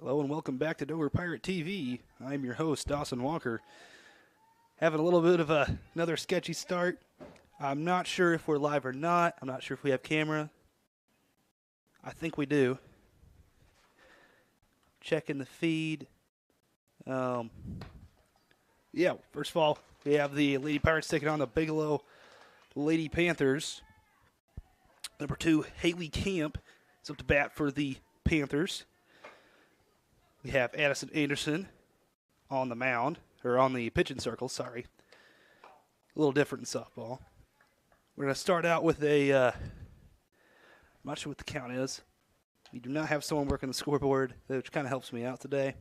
Hello and welcome back to Dover Pirate TV. I'm your host, Dawson Walker. Having a little bit of another sketchy start. I'm not sure if we're live or not. I'm not sure if we have camera. I think we do. Checking the feed. Yeah, first of all, we have the Lady Pirates taking on the Bigelow Lady Panthers. Number 2, Haley Camp is up to bat for the Panthers. We have Addison Anderson on the mound, or on the pitching circle, sorry. A little different in softball. We're going to start out with I'm not sure what the count is. We do not have someone working the scoreboard, which kind of helps me out today.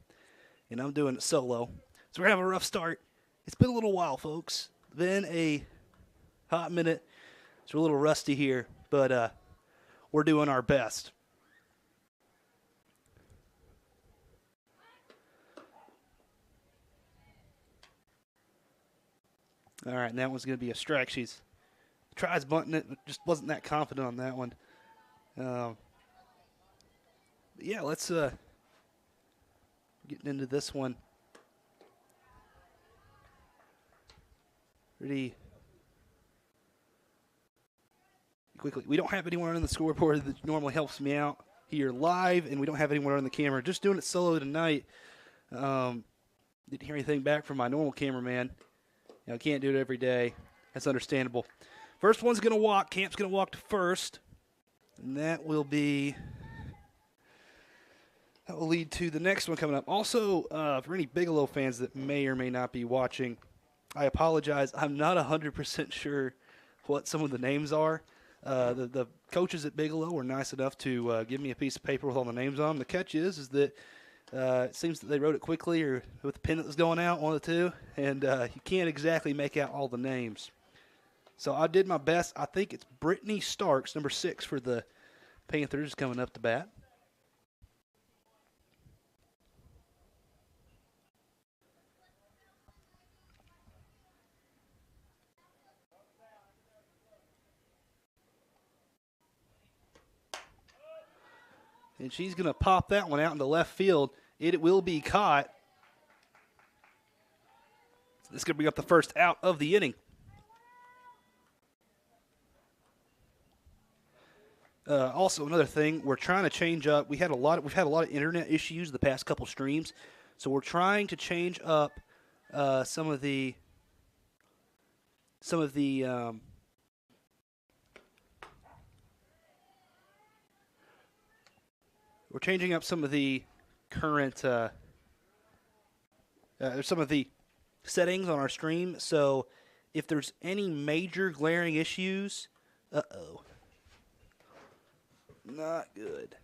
And I'm doing it solo. So we're going to have a rough start. It's been a little while, folks. Been a hot minute. So we're a little rusty here, but we're doing our best. All right, and that one's going to be a strike. She tries bunting it, but just wasn't that confident on that one. Yeah, let's getting into this one. Pretty quickly. We don't have anyone on the scoreboard that normally helps me out here live, and we don't have anyone on the camera. Just doing it solo tonight. Didn't hear anything back from my normal cameraman. I can't do it every day. That's understandable. First one's going to walk. Camp's going to walk to first. And that will lead to the next one coming up. Also, for any Bigelow fans that may or may not be watching, I apologize. I'm not 100% sure what some of the names are. The coaches at Bigelow were nice enough to give me a piece of paper with all the names on them. The catch is that it seems that they wrote it quickly or with the pen that was going out, one of the two, and you can't exactly make out all the names. So I did my best. I think it's Brittany Starks, number 6 for the Panthers, coming up to bat. And she's going to pop that one out into left field. It will be caught. This is going to bring up the first out of the inning. Also, another thing, we're trying to change up. We've had a lot of internet issues the past couple streams, so we're trying to change up some of the we're changing up some of the current some of the settings on our stream. So if there's any major glaring issues, not good.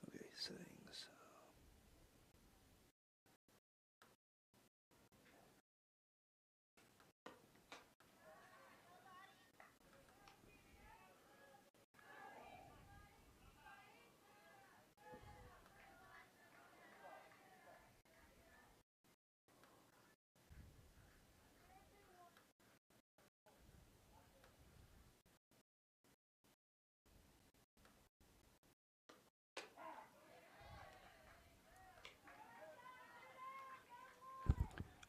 Okay, settings.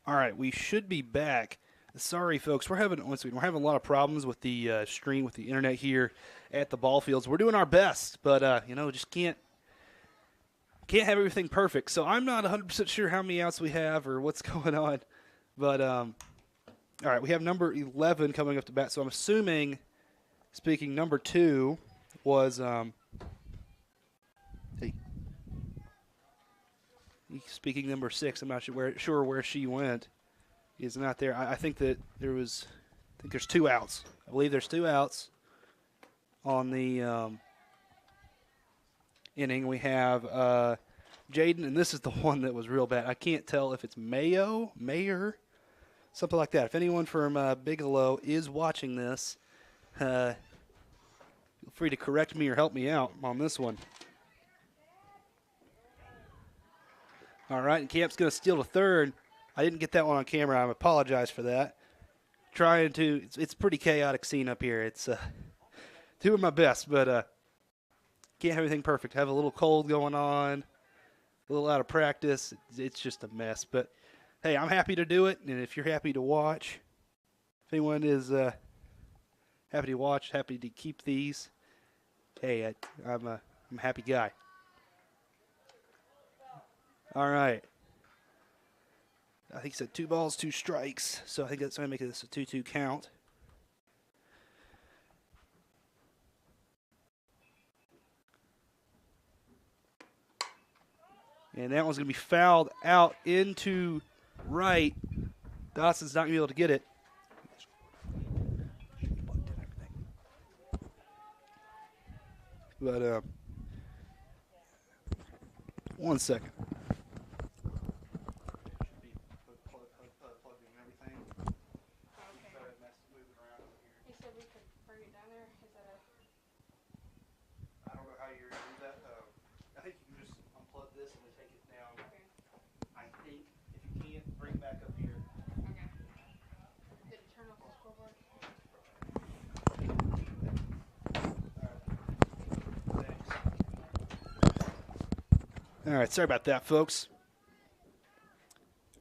All right, we should be back. Sorry, folks, we're having a lot of problems with the stream, with the internet here at the ball fields. We're doing our best, but just can't have everything perfect. So I'm not 100% sure how many outs we have or what's going on. But all right, we have number 11 coming up to bat. So I'm assuming, number 2 was speaking number 6. I'm not sure where she went. Is not there. I think that there's 2 outs. I believe there's 2 outs on the inning. We have Jaden, and this is the one that was real bad. I can't tell if it's Mayor, something like that. If anyone from Bigelow is watching this, feel free to correct me or help me out on this one. All right, and Camp's going to steal the third. I didn't get that one on camera. I apologize for that. It's pretty chaotic scene up here. It's doing my best, but can't have anything perfect. Have a little cold going on, a little out of practice. It's just a mess. But, hey, I'm happy to do it, and if you're happy to watch, if anyone is happy to watch, happy to keep these, hey, I'm a happy guy. All right. I think he said 2 balls, 2 strikes, so I think that's going to make this a 2-2 count. And that one's going to be fouled out into right. Dawson's not going to be able to get it. But 1 second. All right, sorry about that, folks.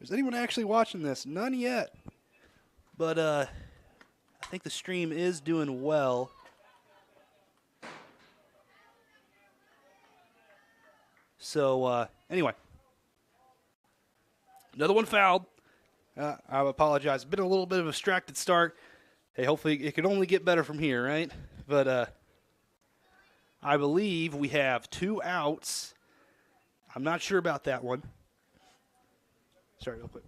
Is anyone actually watching this? None yet. But I think the stream is doing well. So, anyway. Another one fouled. I apologize. Been a little bit of a distracted start. Hey, hopefully it can only get better from here, right? But I believe we have 2 outs. I'm not sure about that one. Sorry, real quick.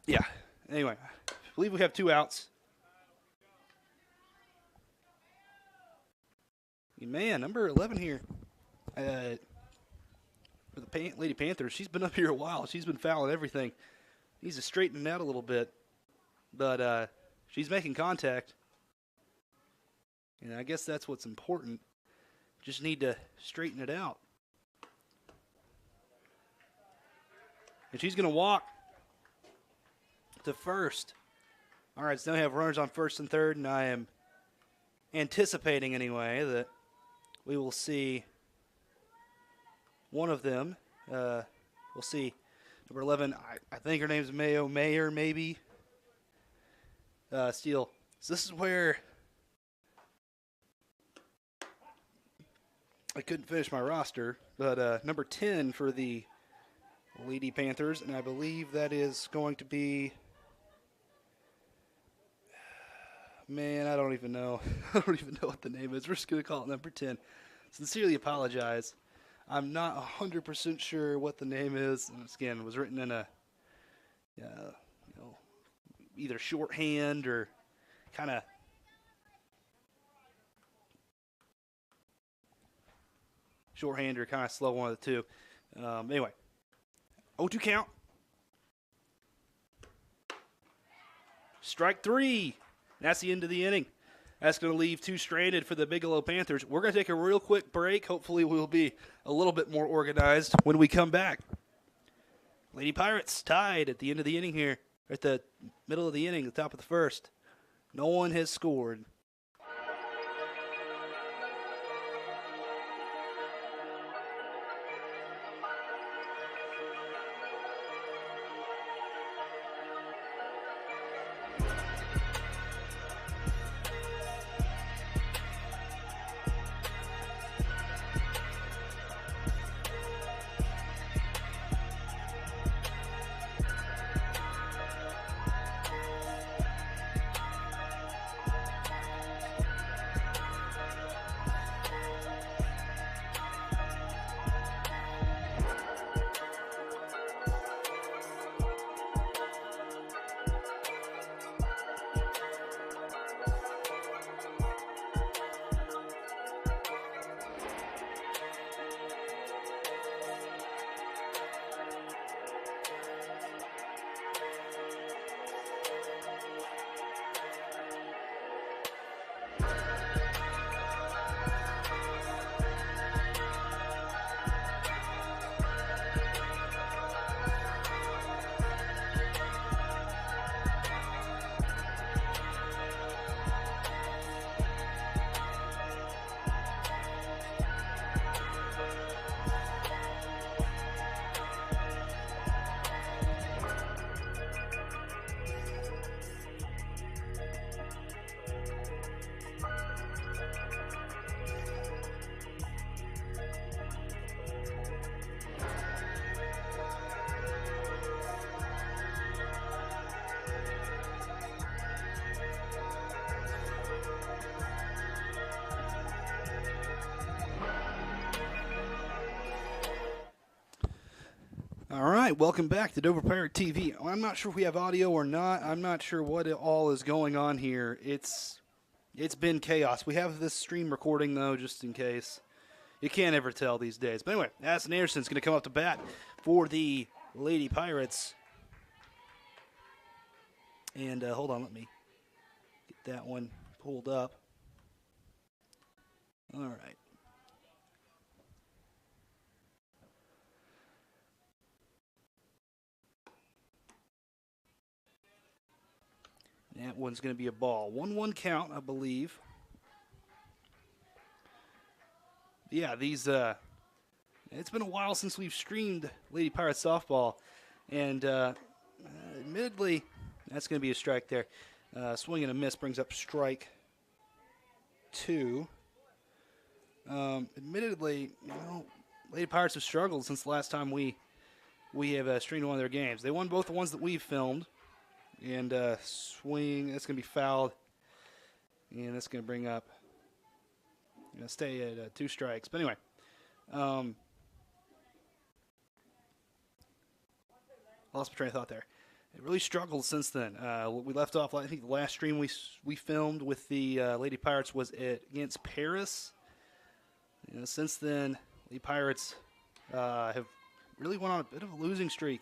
Yeah. Anyway, I believe we have 2 outs. Man, number 11 here for the Lady Panthers. She's been up here a while. She's been fouling everything. Needs to straighten it out a little bit. But she's making contact. And I guess that's what's important. Just need to straighten it out. And she's going to walk to first. All right, so now we have runners on first and third, and I am anticipating anyway that we will see one of them. We'll see number 11. I think her name's Mayor, maybe. Steele. So this is where I couldn't finish my roster, but number 10 for the Lady Panthers, and I believe that is going to be, man, I don't even know. I don't even know what the name is. We're just going to call it number 10. Sincerely apologize. I'm not 100% sure what the name is. And again, it was written in a, either shorthand or kind of shorthand or kind of slow, one of the two. Anyway, 0-2 count. Strike 3. That's the end of the inning. That's going to leave 2 stranded for the Bigelow Panthers. We're going to take a real quick break. Hopefully we'll be a little bit more organized when we come back. Lady Pirates tied at the end of the inning here. At the middle of the inning, the top of the first. No one has scored. All right, welcome back to Dover Pirate TV. I'm not sure if we have audio or not. I'm not sure what all is going on here. It's been chaos. We have this stream recording, though, just in case. You can't ever tell these days. But anyway, Addison Anderson's going to come up to bat for the Lady Pirates. And hold on, let me get that one pulled up. All right. That one's going to be a ball. 1-1 count, I believe. Yeah, these. It's been a while since we've streamed Lady Pirates softball, and admittedly, that's going to be a strike there. Swing and a miss brings up strike 2. Admittedly, Lady Pirates have struggled since the last time we have streamed one of their games. They won both the ones that we've filmed. And swing, that's going to be fouled. And that's going to bring up, stay at 2 strikes. But anyway, lost my train of thought there. It really struggled since then. We left off, I think the last stream we filmed with the Lady Pirates was against Paris. Since then, the Pirates have really went on a bit of a losing streak.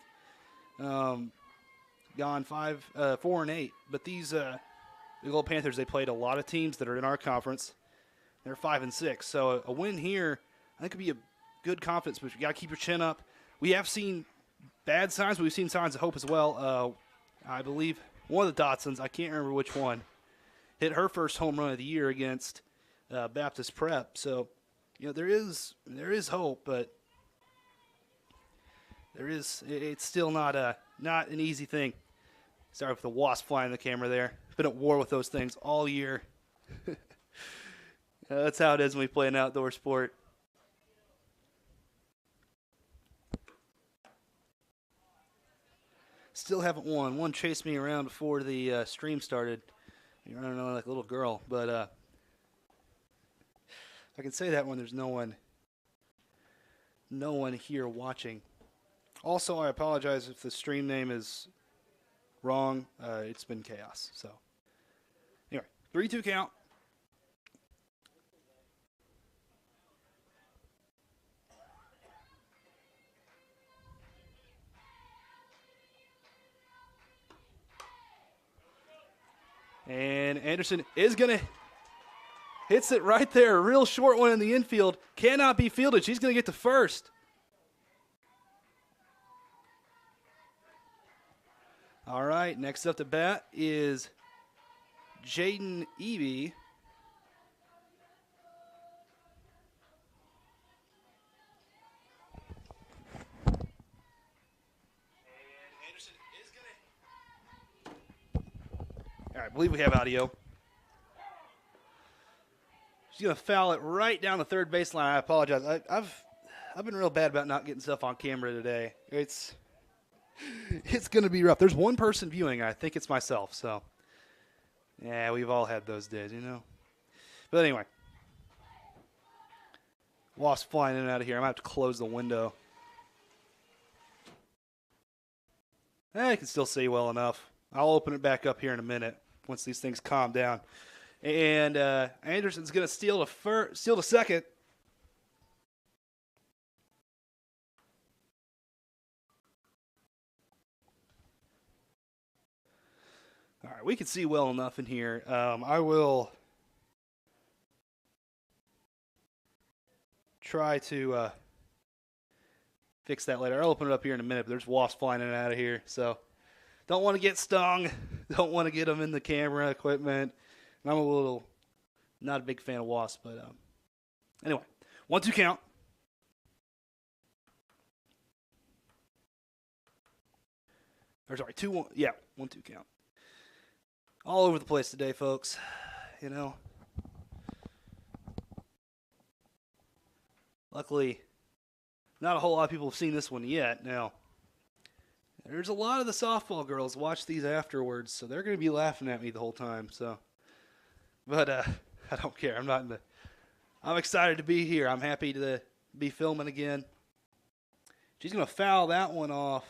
Gone 4-8, but these Bigelow Panthers, they played a lot of teams that are in our conference. They're 5-6, so a win here I think could be a good confidence boost. You got to keep your chin up. We have seen bad signs, but we've seen signs of hope as well. I believe one of the Dotsons, I can't remember which one, hit her first home run of the year against Baptist Prep. So there is hope, but it's still not an easy thing. Sorry for the wasp flying in the camera there. Been at war with those things all year. That's how it is when we play an outdoor sport. Still haven't won. One chased me around before the stream started. You're running on like a little girl, but I can say that when there's no one here watching. Also, I apologize if the stream name is wrong. It's been chaos. So, anyway, 3-2 count. And Anderson is going to hits it right there. A real short one in the infield. Cannot be fielded. She's going to get to first. All right, next up to bat is Jaden Eby. All right, I believe we have audio. She's going to foul it right down the third baseline. I apologize. I've been real bad about not getting stuff on camera today. It's going to be rough. There's one person viewing. I think it's myself. So, yeah, we've all had those days, But anyway, wasp flying in and out of here. I'm going to have to close the window. I can still see well enough. I'll open it back up here in a minute once these things calm down. And Anderson's going to steal to second. All right, we can see well enough in here. I will try to fix that later. I'll open it up here in a minute, but there's wasps flying in and out of here. So don't want to get stung. Don't want to get them in the camera equipment. And I'm not a big fan of wasps, but anyway, 1-2 count. Or sorry, 2-1. Yeah, 1-2 count. All over the place today, folks. Luckily, not a whole lot of people have seen this one yet. Now, there's a lot of the softball girls watch these afterwards, so they're going to be laughing at me the whole time. So, but I don't care. I'm excited to be here. I'm happy to be filming again. She's going to foul that one off.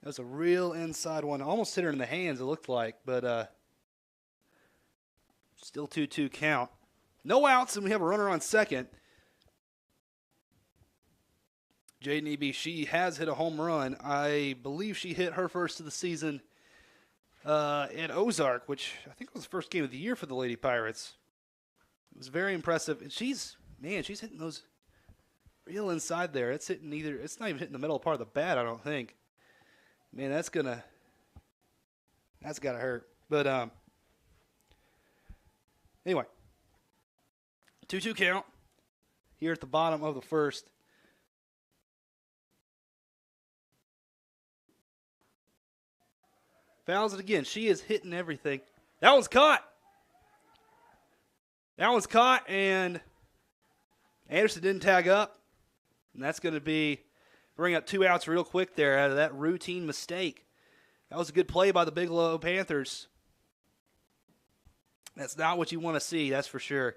That was a real inside one. Almost hit her in the hands, it looked like, but still 2-2 count. No outs, and we have a runner on second. Jaden Eby, she has hit a home run. I believe she hit her first of the season at Ozark, which I think was the first game of the year for the Lady Pirates. It was very impressive. And she's hitting those real inside there. It's not even hitting the middle part of the bat, I don't think. Man, that's gotta hurt. But anyway, 2-2 count here at the bottom of the first. Fouls it again. She is hitting everything. That one's caught. And Anderson didn't tag up. And that's going to bring up 2 outs real quick there out of that routine mistake. That was a good play by the Bigelow Panthers. That's not what you want to see, that's for sure,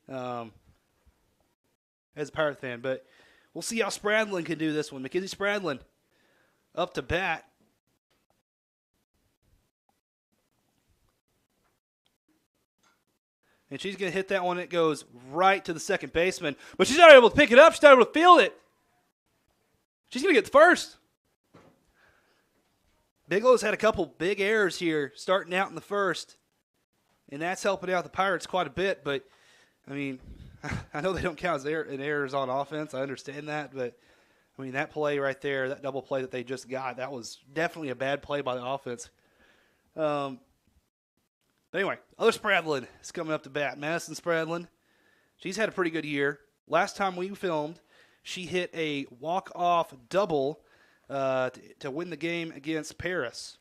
as a Pirate fan. But we'll see how Spradlin can do this one. Mackenzie Spradlin up to bat. And she's going to hit that one. It goes right to the second baseman. But she's not able to pick it up. She's not able to field it. She's going to get the first. Bigelow's had a couple big errors here starting out in the first. And that's helping out the Pirates quite a bit. But, I mean, I know they don't count as errors on offense. I understand that. But, I mean, that play right there, that double play that they just got, that was definitely a bad play by the offense. But anyway, other Spradlin is coming up to bat. Madison Spradlin, she's had a pretty good year. Last time we filmed, she hit a walk-off double to win the game against Paris.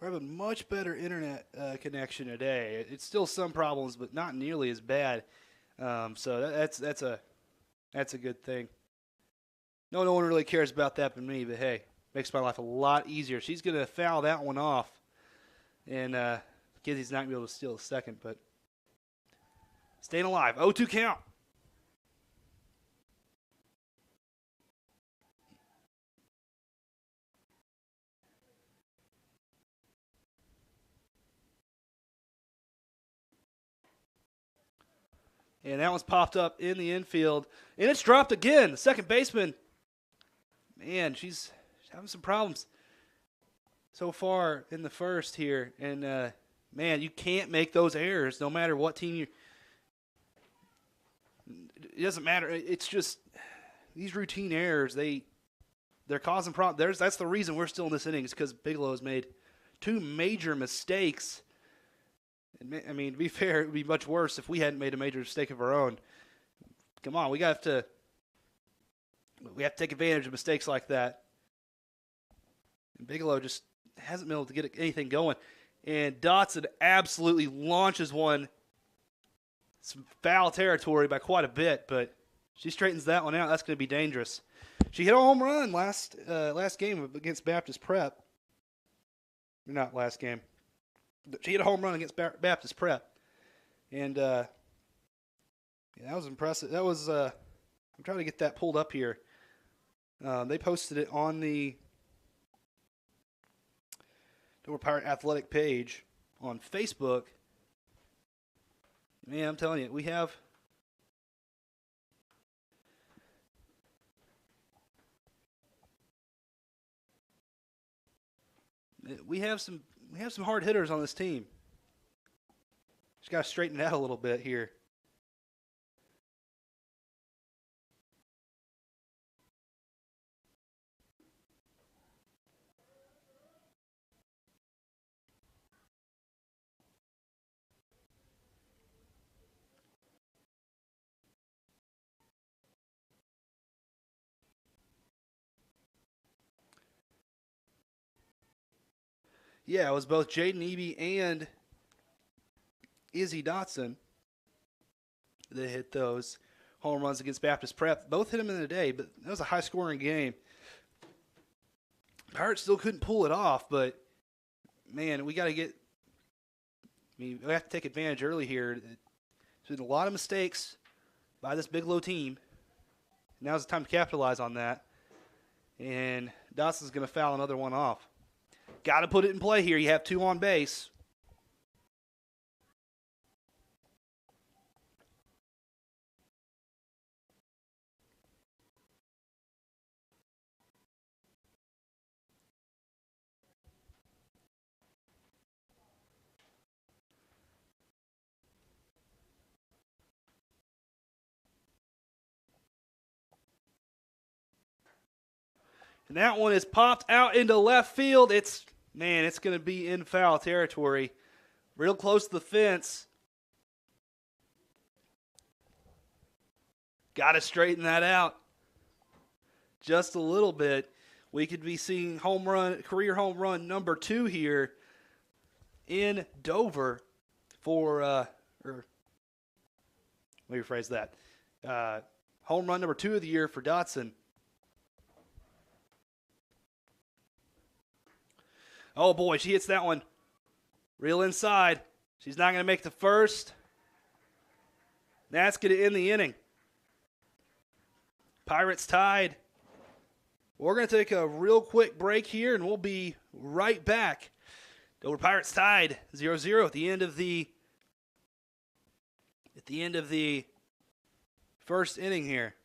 We're having much better internet connection today. It's still some problems, but not nearly as bad. So that's a good thing. No one really cares about that but me. But hey, makes my life a lot easier. She's gonna foul that one off, and Kizzy's not gonna be able to steal the second. But staying alive. 0-2 count. And that one's popped up in the infield. And it's dropped again. The second baseman, man, she's having some problems so far in the first here. And, man, you can't make those errors no matter what team you – it doesn't matter. It's just these routine errors, they're causing problems. That's the reason we're still in this inning is because Bigelow has made 2 major mistakes. I mean, to be fair, it would be much worse if we hadn't made a major mistake of our own. Come on, we have to take advantage of mistakes like that. And Bigelow just hasn't been able to get anything going. And Dotson absolutely launches one. Some foul territory by quite a bit, but she straightens that one out. That's going to be dangerous. She hit a home run last game against Baptist Prep. Not last game. She hit a home run against Baptist Prep. And yeah, that was impressive. That was I'm trying to get that pulled up here. They posted it on the Dover Pirate Athletic page on Facebook. Man, I'm telling you, we have some hard hitters on this team. Just got to straighten it out a little bit here. Yeah, it was both Jaden Eby and Izzy Dotson that hit those home runs against Baptist Prep. Both hit them in a day, but that was a high-scoring game. Pirates still couldn't pull it off, but, man, we have to take advantage early here. There's been a lot of mistakes by this Bigelow team. Now's the time to capitalize on that. And Dotson's going to foul another one off. Got to put it in play here. You have 2 on base. And that one is popped out into left field. It's going to be in foul territory. Real close to the fence. Got to straighten that out just a little bit. We could be seeing career home run number 2 here in Dover for, let me rephrase that. Home run number 2 of the year for Dotson. Oh, boy, she hits that one real inside. She's not going to make the first. That's going to end the inning. Pirates tied. We're going to take a real quick break here, and we'll be right back. Dover Pirates tied 0-0 at the end of the first inning here.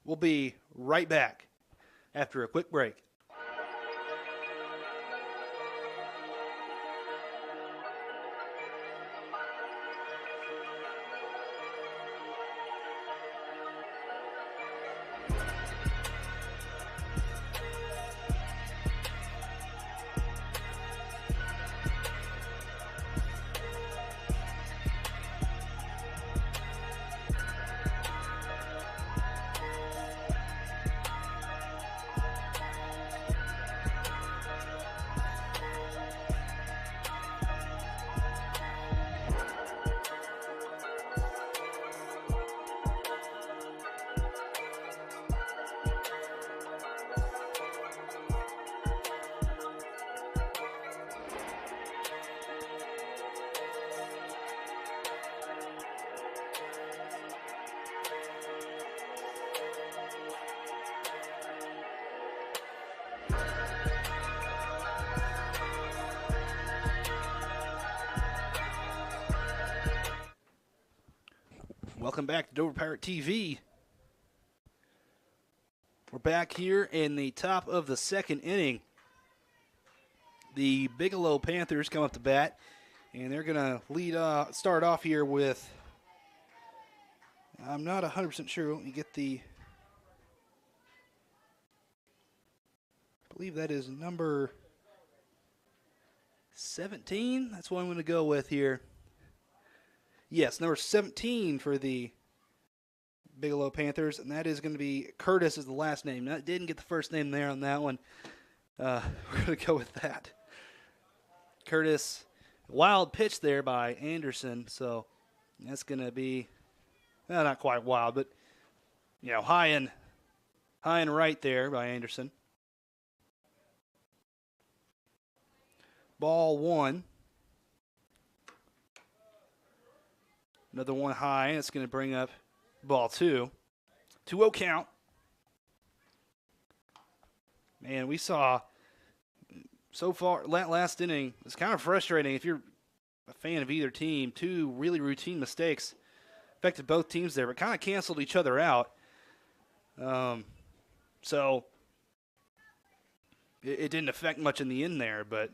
We'll be right back after a quick break. Welcome back to Dover Pirate TV. We're back here in the top of the second inning. The Bigelow Panthers come up to bat, and they're going to start off here with, I'm not 100% sure. Let me get I believe that is number 17. That's what I'm going to go with here. Yes, number 17 for the Bigelow Panthers, and that is going to be Curtis is the last name. Now, didn't get the first name there on that one. We're going to go with that. Curtis, wild pitch there by Anderson, so that's going to be not quite wild, but high and right there by Anderson. Ball 1. Another one high, and it's going to bring up ball 2. 2-0 count. Man, we saw so far, last inning, it's kind of frustrating if you're a fan of either team. 2 really routine mistakes affected both teams there, but kind of canceled each other out. So it didn't affect much in the end there, but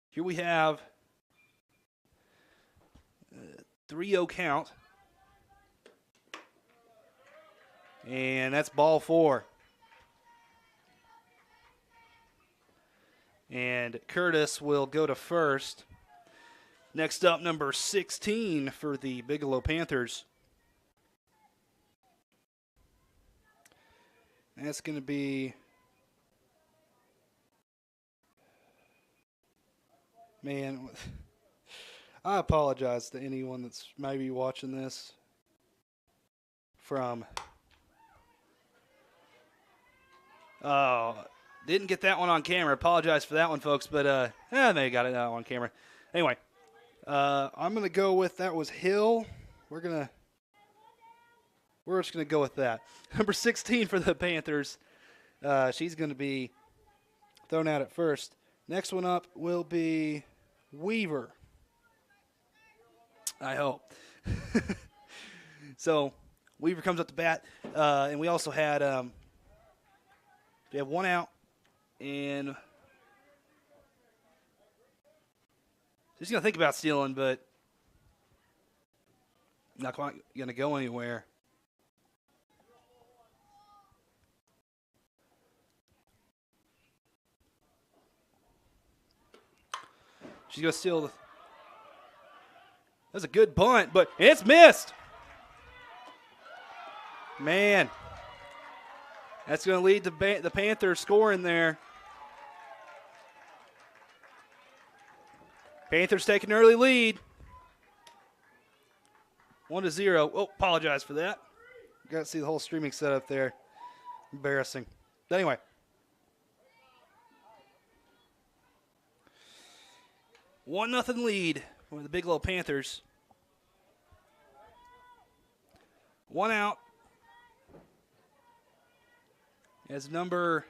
here we have 3-0 count. And that's ball 4. And Curtis will go to first. Next up, number 16 for the Bigelow Panthers. That's going to be Man, I apologize to anyone that's maybe watching this from. Oh, didn't get that one on camera. Apologize for that one, folks. But they got it on camera. Anyway, I'm gonna go with that was Hill. We're just gonna go with that. Number 16 for the Panthers. She's gonna be thrown out at first. Next one up will be Weaver. I hope. So Weaver comes up to bat, and we also had we have one out, and she's gonna think about stealing, but not quite gonna go anywhere. She's gonna steal the. That's a good bunt, but it's missed. Man, that's going to lead to the Panthers scoring there. Panthers take an early lead. 1-0. Oh, apologize for that. Got to see the whole streaming setup there. Embarrassing. But anyway. 1-0 lead for the Bigelow Panthers. One out. As number,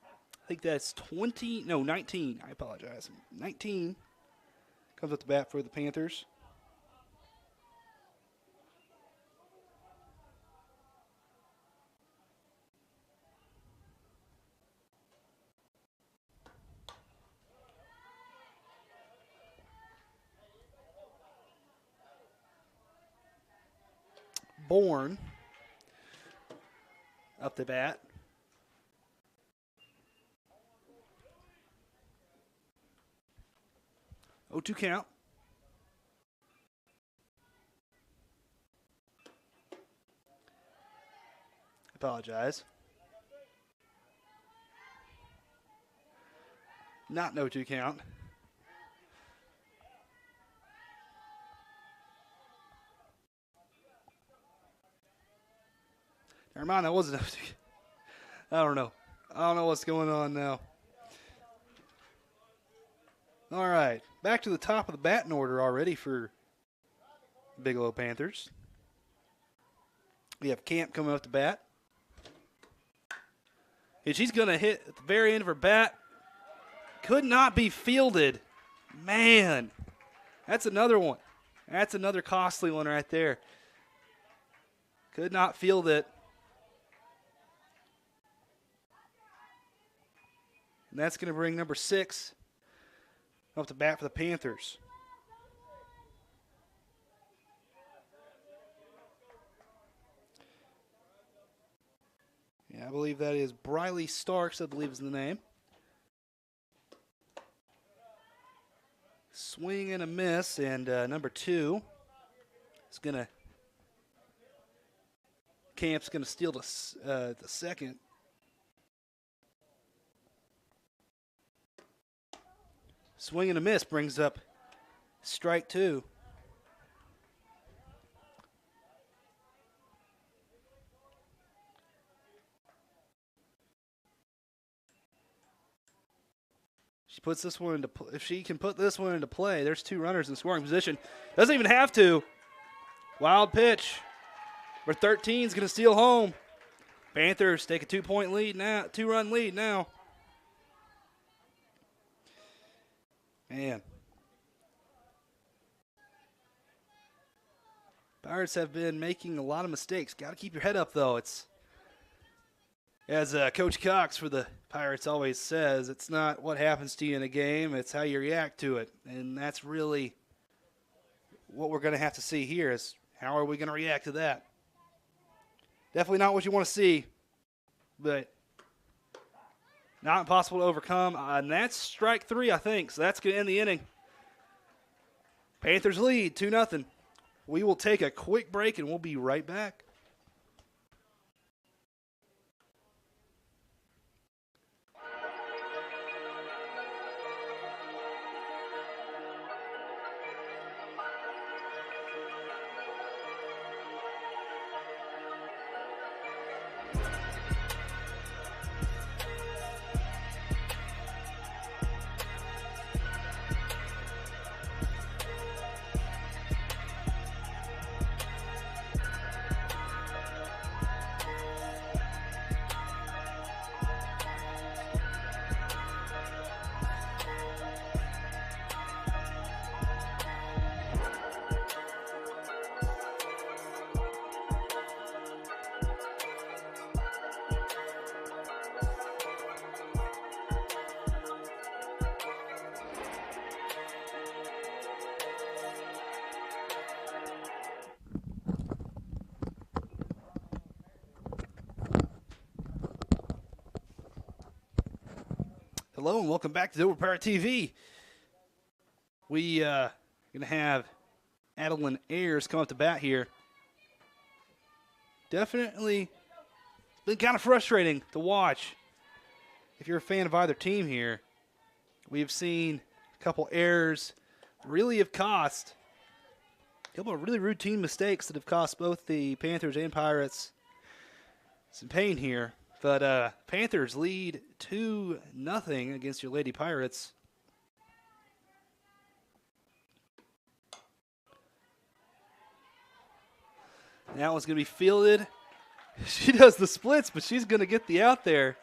I think that's 19. I apologize. 19 comes up to bat for the Panthers. Bourne up the bat. 0-2 count. Apologize. Not 0-2 count. Never mind, that wasn't 0-2. I don't know. I don't know what's going on now. All right, back to the top of the batting order already for Bigelow Panthers. We have Camp coming up to bat. And she's going to hit at the very end of her bat. Could not be fielded. Man, that's another one. That's another costly one right there. Could not field it. And that's going to bring number 6 up to bat for the Panthers. Yeah, I believe that is Briley Starks, I believe is the name. Swing and a miss, and number 2 is going to, Camp's going to steal the second. Swing and a miss brings up strike 2. She puts this one into if she can put this one into play, there's 2 runners in scoring position. Doesn't even have to. Wild pitch. Number 13 is going to steal home. Panthers take a 2-point lead now, 2-run lead now. Man. Pirates have been making a lot of mistakes. Got to keep your head up, though. It's, as Coach Cox for the Pirates always says, it's not what happens to you in a game, it's how you react to it. And that's really what we're going to have to see here is how are we going to react to that. Definitely not what you want to see, but not impossible to overcome. And that's strike 3, I think. So that's going to end the inning. Panthers lead 2-0. We will take a quick break and we'll be right back. Hello and welcome back to Dover Pirate TV. We going to have Adeline Ayers come up to bat here. Definitely been kind of frustrating to watch if you're a fan of either team here. We've seen a couple errors really have cost, a couple of really routine mistakes that have cost both the Panthers and Pirates some pain here. But Panthers lead 2-0 against your Lady Pirates. That one's going to be fielded. She does the splits, but she's going to get the out there.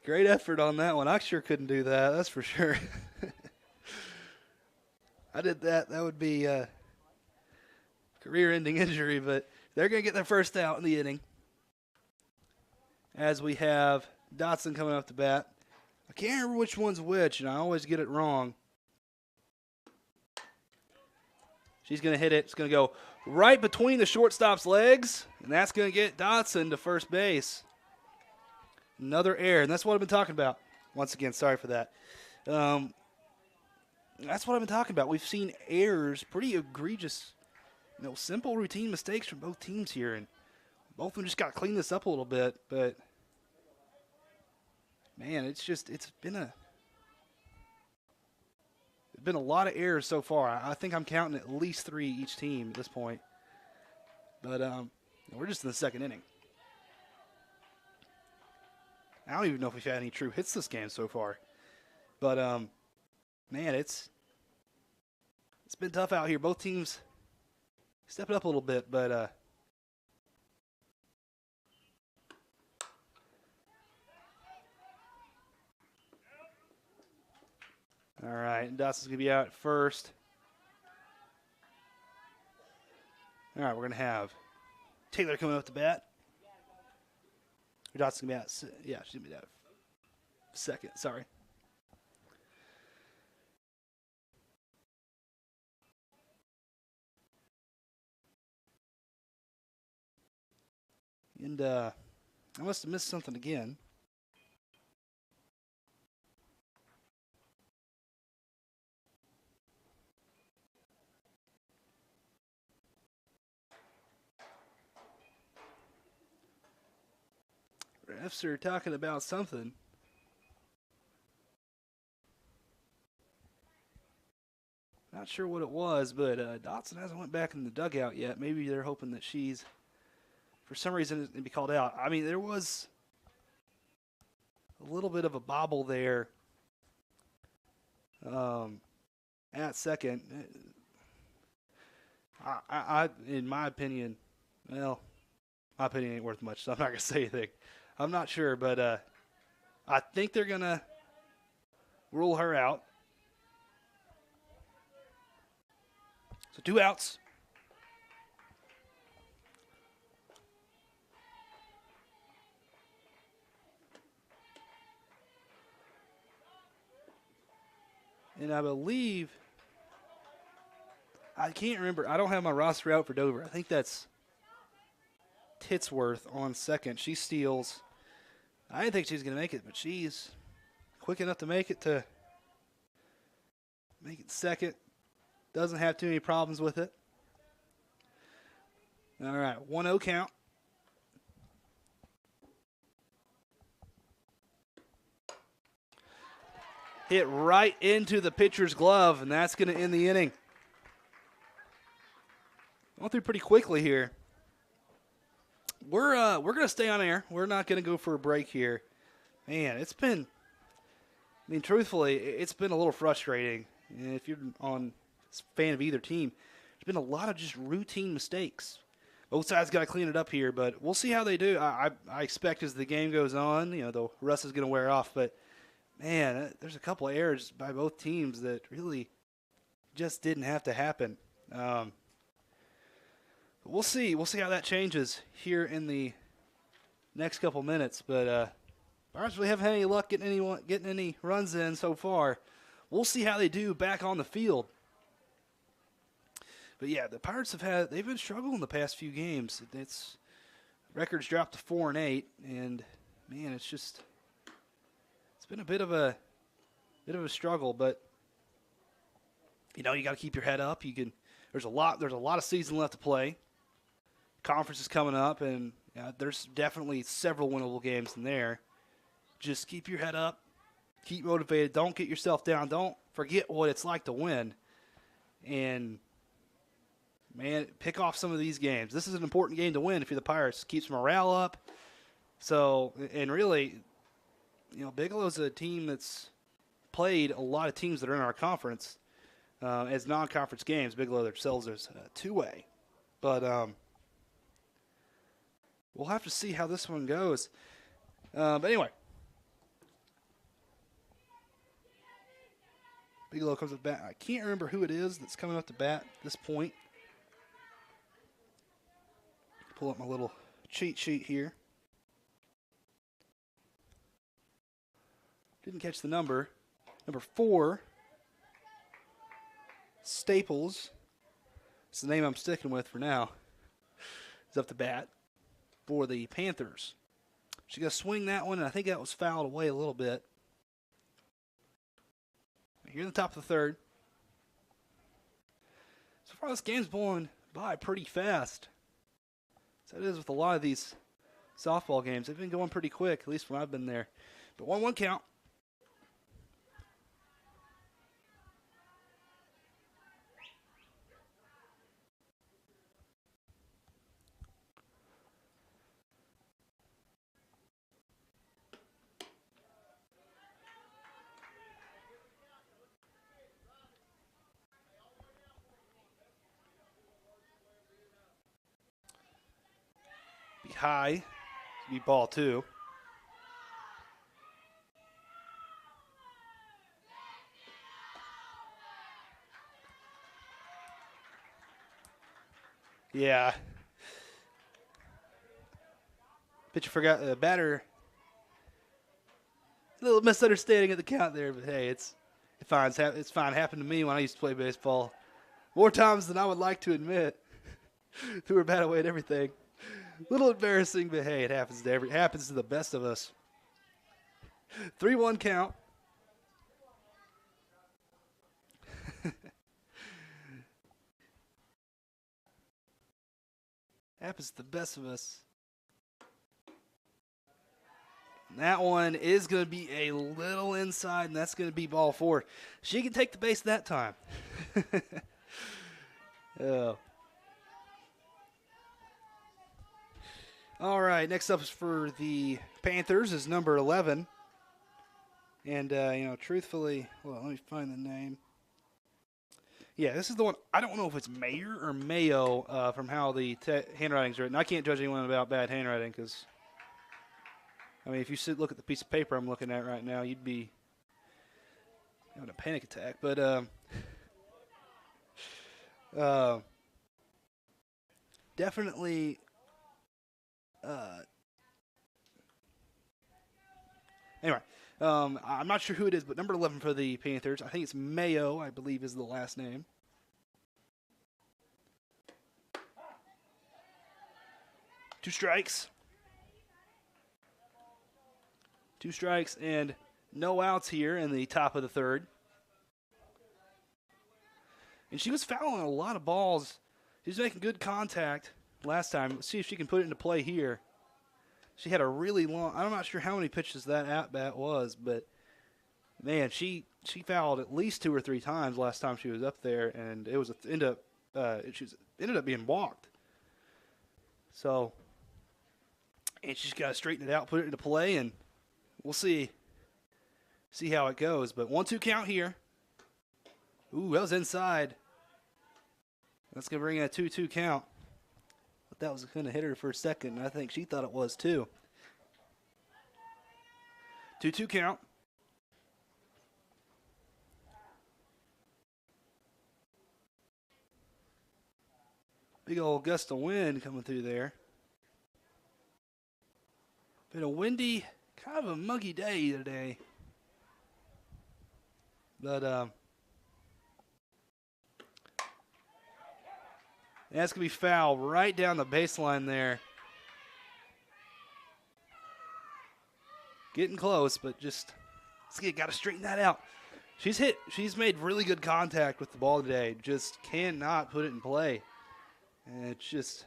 Great effort on that one. I sure couldn't do that, that's for sure. I did that. That would be a career-ending injury, but they're going to get their first out in the inning. As we have Dotson coming up to bat. I can't remember which one's which, and I always get it wrong. She's going to hit it. It's going to go right between the shortstop's legs, and that's going to get Dotson to first base. Another error, and that's what I've been talking about. Once again, sorry for that. That's what I've been talking about. We've seen errors, pretty egregious, simple routine mistakes from both teams here, and both of them just got to clean this up a little bit. But, man, it's been a lot of errors so far. I think I'm counting at least 3 each team at this point. But we're just in the second inning. I don't even know if we've had any true hits this game so far. But, man, it's been tough out here. Both teams stepping up a little bit, but all right, Dotson's going to be out at first. All right, we're going to have Taylor coming up to bat. Dotson's going to be out. Yeah, she's going to be out second. Sorry. And I must have missed something again. Refs are talking about something. Not sure what it was, but Dotson hasn't went back in the dugout yet. Maybe they're hoping that she's, for some reason, it'd be called out. I mean, there was a little bit of a bobble there at second. I in my opinion, well, my opinion ain't worth much, so I'm not going to say anything. I'm not sure, but I think they're going to rule her out. So 2 outs. And I believe, I can't remember. I don't have my roster out for Dover. I think that's Titsworth on second. She steals. I didn't think she was going to make it, but she's quick enough to make it second. Doesn't have too many problems with it. All right, 1-0 count. Hit right into the pitcher's glove, and that's going to end the inning. Going through pretty quickly here. We're going to stay on air. We're not going to go for a break here. Man, truthfully, it's been a little frustrating. And if you're a fan of either team, there's been a lot of just routine mistakes. Both sides got to clean it up here, but we'll see how they do. I expect as the game goes on, the rust is going to wear off. But, man, there's a couple of errors by both teams that really just didn't have to happen. We'll see. We'll see how that changes here in the next couple minutes. But Pirates really haven't had any luck getting any runs in so far. We'll see how they do back on the field. But yeah, the Pirates they've been struggling the past few games. It's Records dropped to 4-8, and man, it's been a bit of a struggle. But you got to keep your head up. There's a lot of season left to play. Conference is coming up, and there's definitely several winnable games in there. Just keep your head up, keep motivated. Don't get yourself down. Don't forget what it's like to win. And man, pick off some of these games. This is an important game to win if you're the Pirates. Keeps morale up. So, and really, Bigelow's a team that's played a lot of teams that are in our conference as non-conference games. Bigelow themselves is two-way. But we'll have to see how this one goes. But anyway, Bigelow comes up bat. I can't remember who it is that's coming up to bat at this point. Pull up my little cheat sheet here. Didn't catch the number. Number 4, Staples. It's the name I'm sticking with for now. Is up to bat for the Panthers. She's going to swing that one, and I think that was fouled away a little bit. Here in the top of the third. So far, this game's going by pretty fast. So it is with a lot of these softball games. They've been going pretty quick, at least when I've been there. But 1-1 count. Be high. Be ball 2. Yeah. Pitcher forgot the batter. A little misunderstanding of the count there, but hey, it's fine. It's fine. It happened to me when I used to play baseball more times than I would like to admit. Threw her bat away and everything. A little embarrassing, but hey, it happens to the best of us. 3-1 count. Happens to the best of us. And that one is going to be a little inside, and that's going to be ball 4. She can take the base that time. Oh. All right, next up is for the Panthers is number 11. And, truthfully, well, let me find the name. Yeah, this is the one. I don't know if it's Mayer or Mayo from how the handwriting's written. I can't judge anyone about bad handwriting because, if you look at the piece of paper I'm looking at right now, you'd be having a panic attack. But definitely anyway, I'm not sure who it is, but number 11 for the Panthers. I think it's Mayo, I believe is the last name. Two strikes and no outs here in the top of the third. And she was fouling a lot of balls. She was making good contact last time. Let's see if she can put it into play here. She had a really long, I'm not sure how many pitches that at-bat was, but, man, she fouled at least 2 or 3 times last time she was up there, and it was ended up being walked. So, and she's got to straighten it out, put it into play, and we'll see how it goes. But 1-2 count here. Ooh, that was inside. That's going to bring in a 2-2 count. But that was going to hit her for a second, and I think she thought it was too. 2-2 count. Big old gust of wind coming through there. Been a windy, kind of a muggy day today. But that's going to be foul right down the baseline there. Getting close, but just got to straighten that out. She's made really good contact with the ball today. Just cannot put it in play. And it's just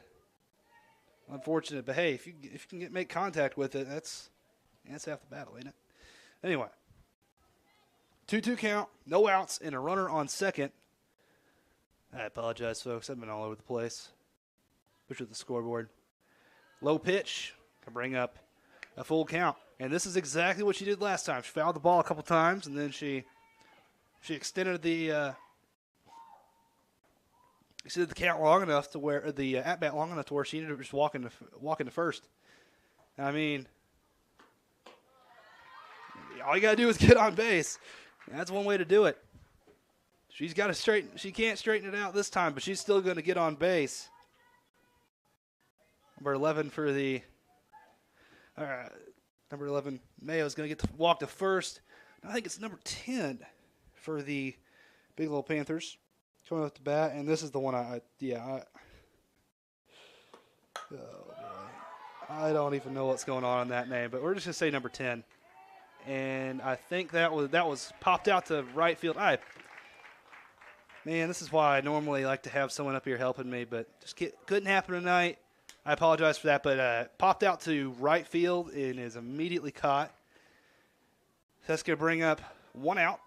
unfortunate. But hey, if you can make contact with it, that's half the battle, ain't it? Anyway, 2-2 count, no outs, and a runner on second. I apologize, folks. I've been all over the place. Push with the scoreboard. Low pitch can bring up a full count. And this is exactly what she did last time. She fouled the ball a couple times, and then she extended the count long enough to where the at bat long enough to where she ended up just walking to first. I mean, all you gotta do is get on base. That's one way to do it. She's got to straighten. She can't straighten it out this time, but she's still going to get on base. Number 11 for the. Number 11, Mayo is going to get to walk to first. I think it's number 10 for the Bigelow Panthers coming up to bat, and this is the one oh boy, I don't even know what's going on that name, but we're just going to say number 10. And I think that was popped out to right field. Man, this is why I normally like to have someone up here helping me, but just couldn't happen tonight. I apologize for that, but popped out to right field and is immediately caught. That's going to bring up one out.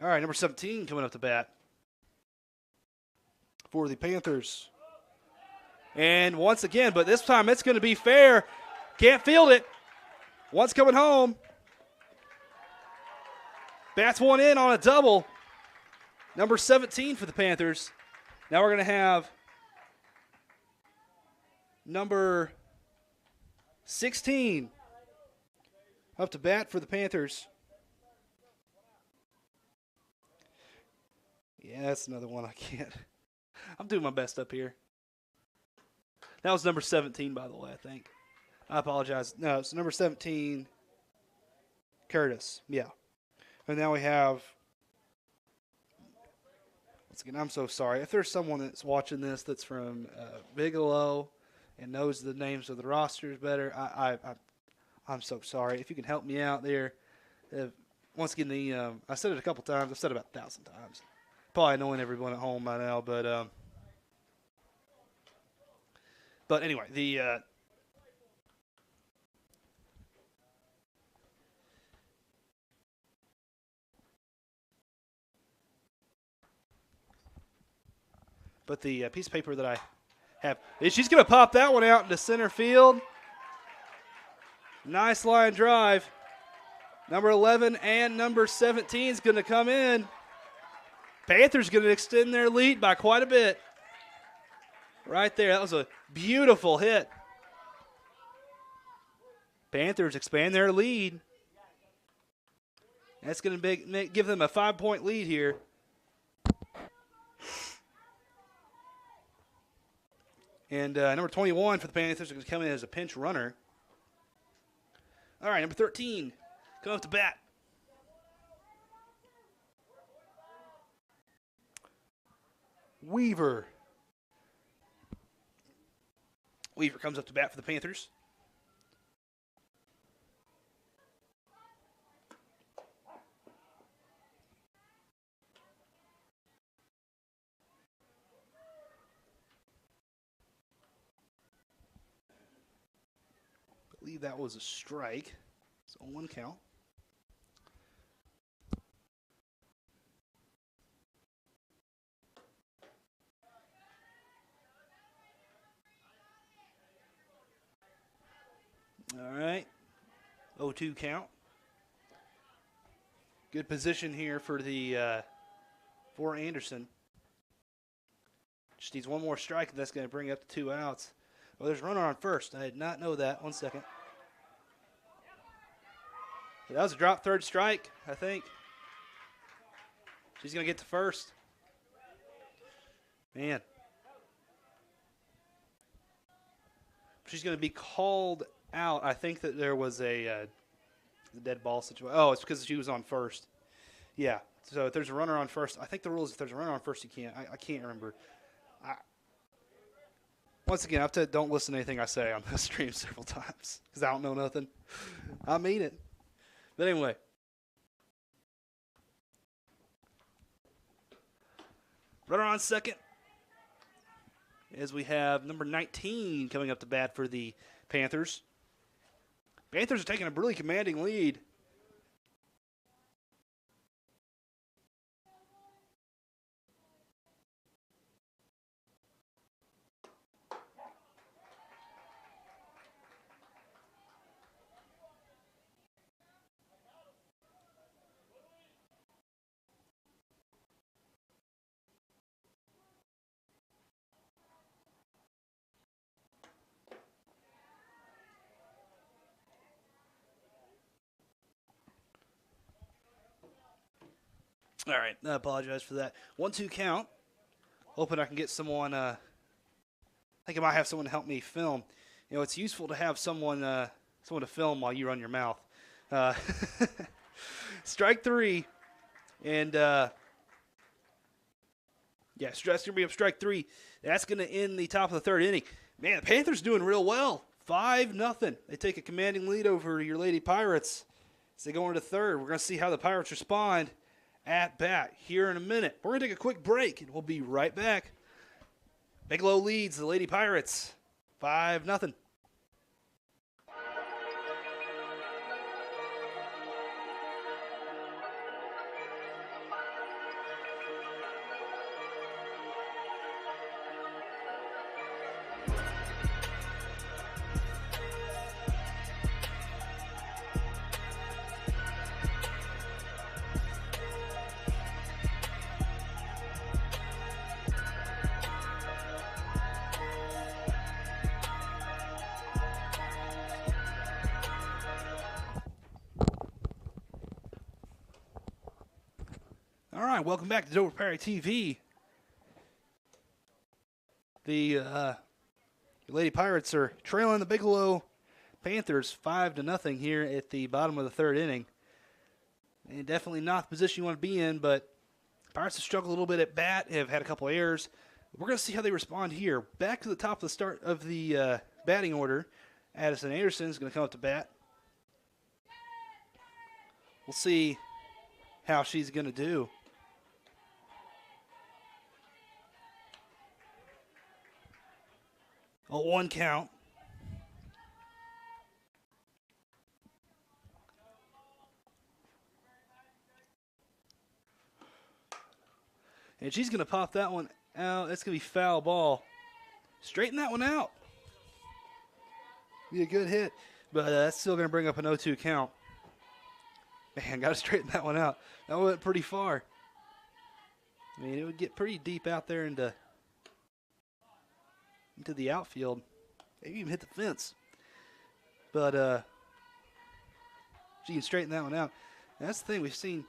All right, number 17 coming up to bat for the Panthers. And once again, but this time it's going to be fair. Can't field it. One's coming home. Bats one in on a double. Number 17 for the Panthers. Now we're going to have number 16 up to bat for the Panthers. Yeah, that's another one I can't. I'm doing my best up here. That was number 17, by the way, I think. I apologize. No, it's number 17, Curtis. Yeah. And now we have, once again, I'm so sorry. If there's someone that's watching this that's from Bigelow and knows the names of the rosters better, I'm so sorry. If you can help me out there. Once again, I said it a couple times. I've said it about 1,000 times. Probably annoying everyone at home by now, but anyway, the piece of paper that I have, she's going to pop that one out into center field. Nice line drive. Number 11 and number 17 is going to come in. Panthers going to extend their lead by quite a bit. Right there. That was a beautiful hit. Panthers expand their lead. That's going to give them a 5-point lead here. And number 21 for the Panthers is going to come in as a pinch runner. All right, number 13 coming up to bat. Weaver comes up to bat for the Panthers. I believe that was a strike. It's on one count. All right, 0-2 count. Good position here for for Anderson. Just needs one more strike, and that's going to bring up to 2 outs. Well, there's a runner on first. I did not know that. 1 second. That was a drop third strike, I think. She's going to get to first. Man. She's going to be called out. I think that there was a dead ball situation. Oh, it's because she was on first. Yeah. So if there's a runner on first, I think the rule is if there's a runner on first, you can't. I can't remember. Once again, I've said don't listen to anything I say on this stream several times because I don't know nothing. I mean it. But anyway. Runner on second as we have number 19 coming up to bat for the Panthers. Panthers are taking a really commanding lead. All right, I apologize for that. 1-2 count. Hoping I can get someone. I think I might have someone to help me film. You know, it's useful to have someone to film while you run your mouth. Strike three, and yeah, that's gonna be up strike three. That's gonna end the top of the third inning. Man, the Panthers doing real well. 5-0. They take a commanding lead over your Lady Pirates as they go into third. We're gonna see how the Pirates respond at bat here in a minute. We're going to take a quick break, and we'll be right back. Bigelow leads the Lady Pirates 5-0. All right, welcome back to Dover Prairie TV. The Lady Pirates are trailing the Bigelow Panthers 5-0 here at the bottom of the third inning. And definitely not the position you want to be in, but Pirates have struggled a little bit at bat, have had a couple errors. We're going to see how they respond here. Back to the top of the start of the batting order. Addison Anderson is going to come up to bat. We'll see how she's going to do. A 1 count. And she's going to pop that one out. That's going to be foul ball. Straighten that one out. Be a good hit. But that's still going to bring up an 0-2 count. Man, got to straighten that one out. That went pretty far. I mean, it would get pretty deep out there into the outfield. Maybe even hit the fence. But she can straighten that one out. And that's the thing we've seen.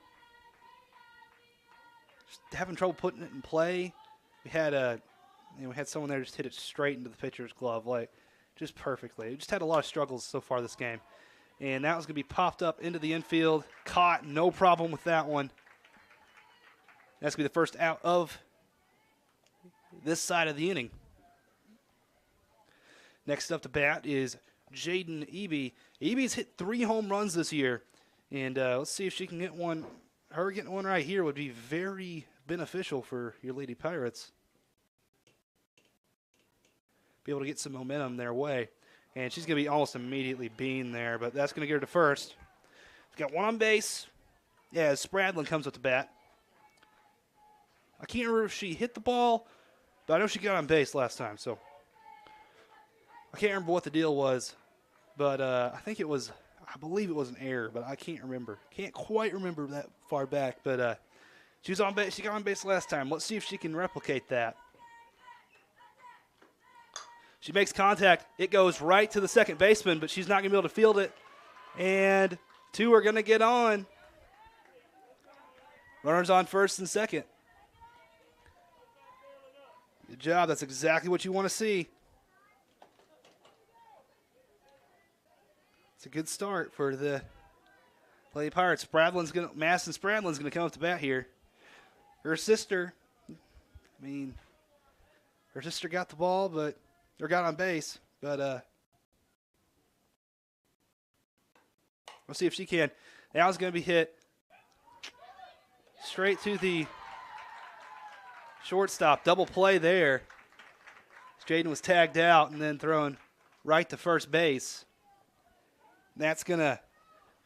Just having trouble putting it in play. We had someone there just hit it straight into the pitcher's glove, like just perfectly. We just had a lot of struggles so far this game. And that was going to be popped up into the infield. Caught, no problem with that one. That's going to be the first out of this side of the inning. Next up to bat is Jaden Eby. Eby's hit 3 home runs this year. And let's see if she can get one. Her getting one right here would be very beneficial for your Lady Pirates. Be able to get some momentum their way. And she's going to be almost immediately being there, but that's going to get her to first. We've got one on base. Yeah, Spradlin comes up to bat. I can't remember if she hit the ball, but I know she got on base last time, so I can't remember what the deal was, but I believe it was an error, but I can't remember. Can't quite remember that far back, but she was on base. She got on base last time. Let's see if she can replicate that. She makes contact. It goes right to the second baseman, but she's not going to be able to field it. And 2 are going to get on. Runners on first and second. Good job. That's exactly what you want to see. It's a good start for the Lady Pirates. Madison Spradlin's going to come up to bat here. Her sister got the ball, but or got on base, but we'll see if she can. That was going to be hit straight to the shortstop. Double play there. Jaden was tagged out and then thrown right to first base. That's going to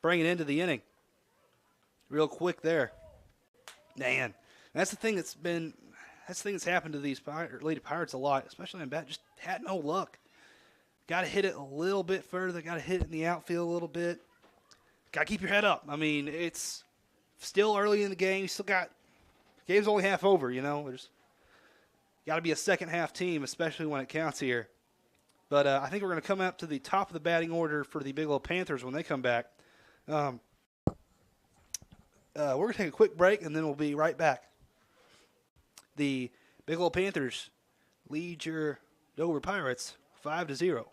bring it into the inning real quick there. Man, that's the thing that's happened to these Lady Pirates a lot, especially in bat. Just had no luck. Got to hit it a little bit further. Got to hit it in the outfield a little bit. Got to keep your head up. I mean, it's still early in the game. You still got – game's only half over, you know. There's got to be a second-half team, especially when it counts here. But I think we're going to come up to the top of the batting order for the Bigelow Panthers when they come back. We're going to take a quick break, and then we'll be right back. The Bigelow Panthers lead your Dover Pirates 5-0.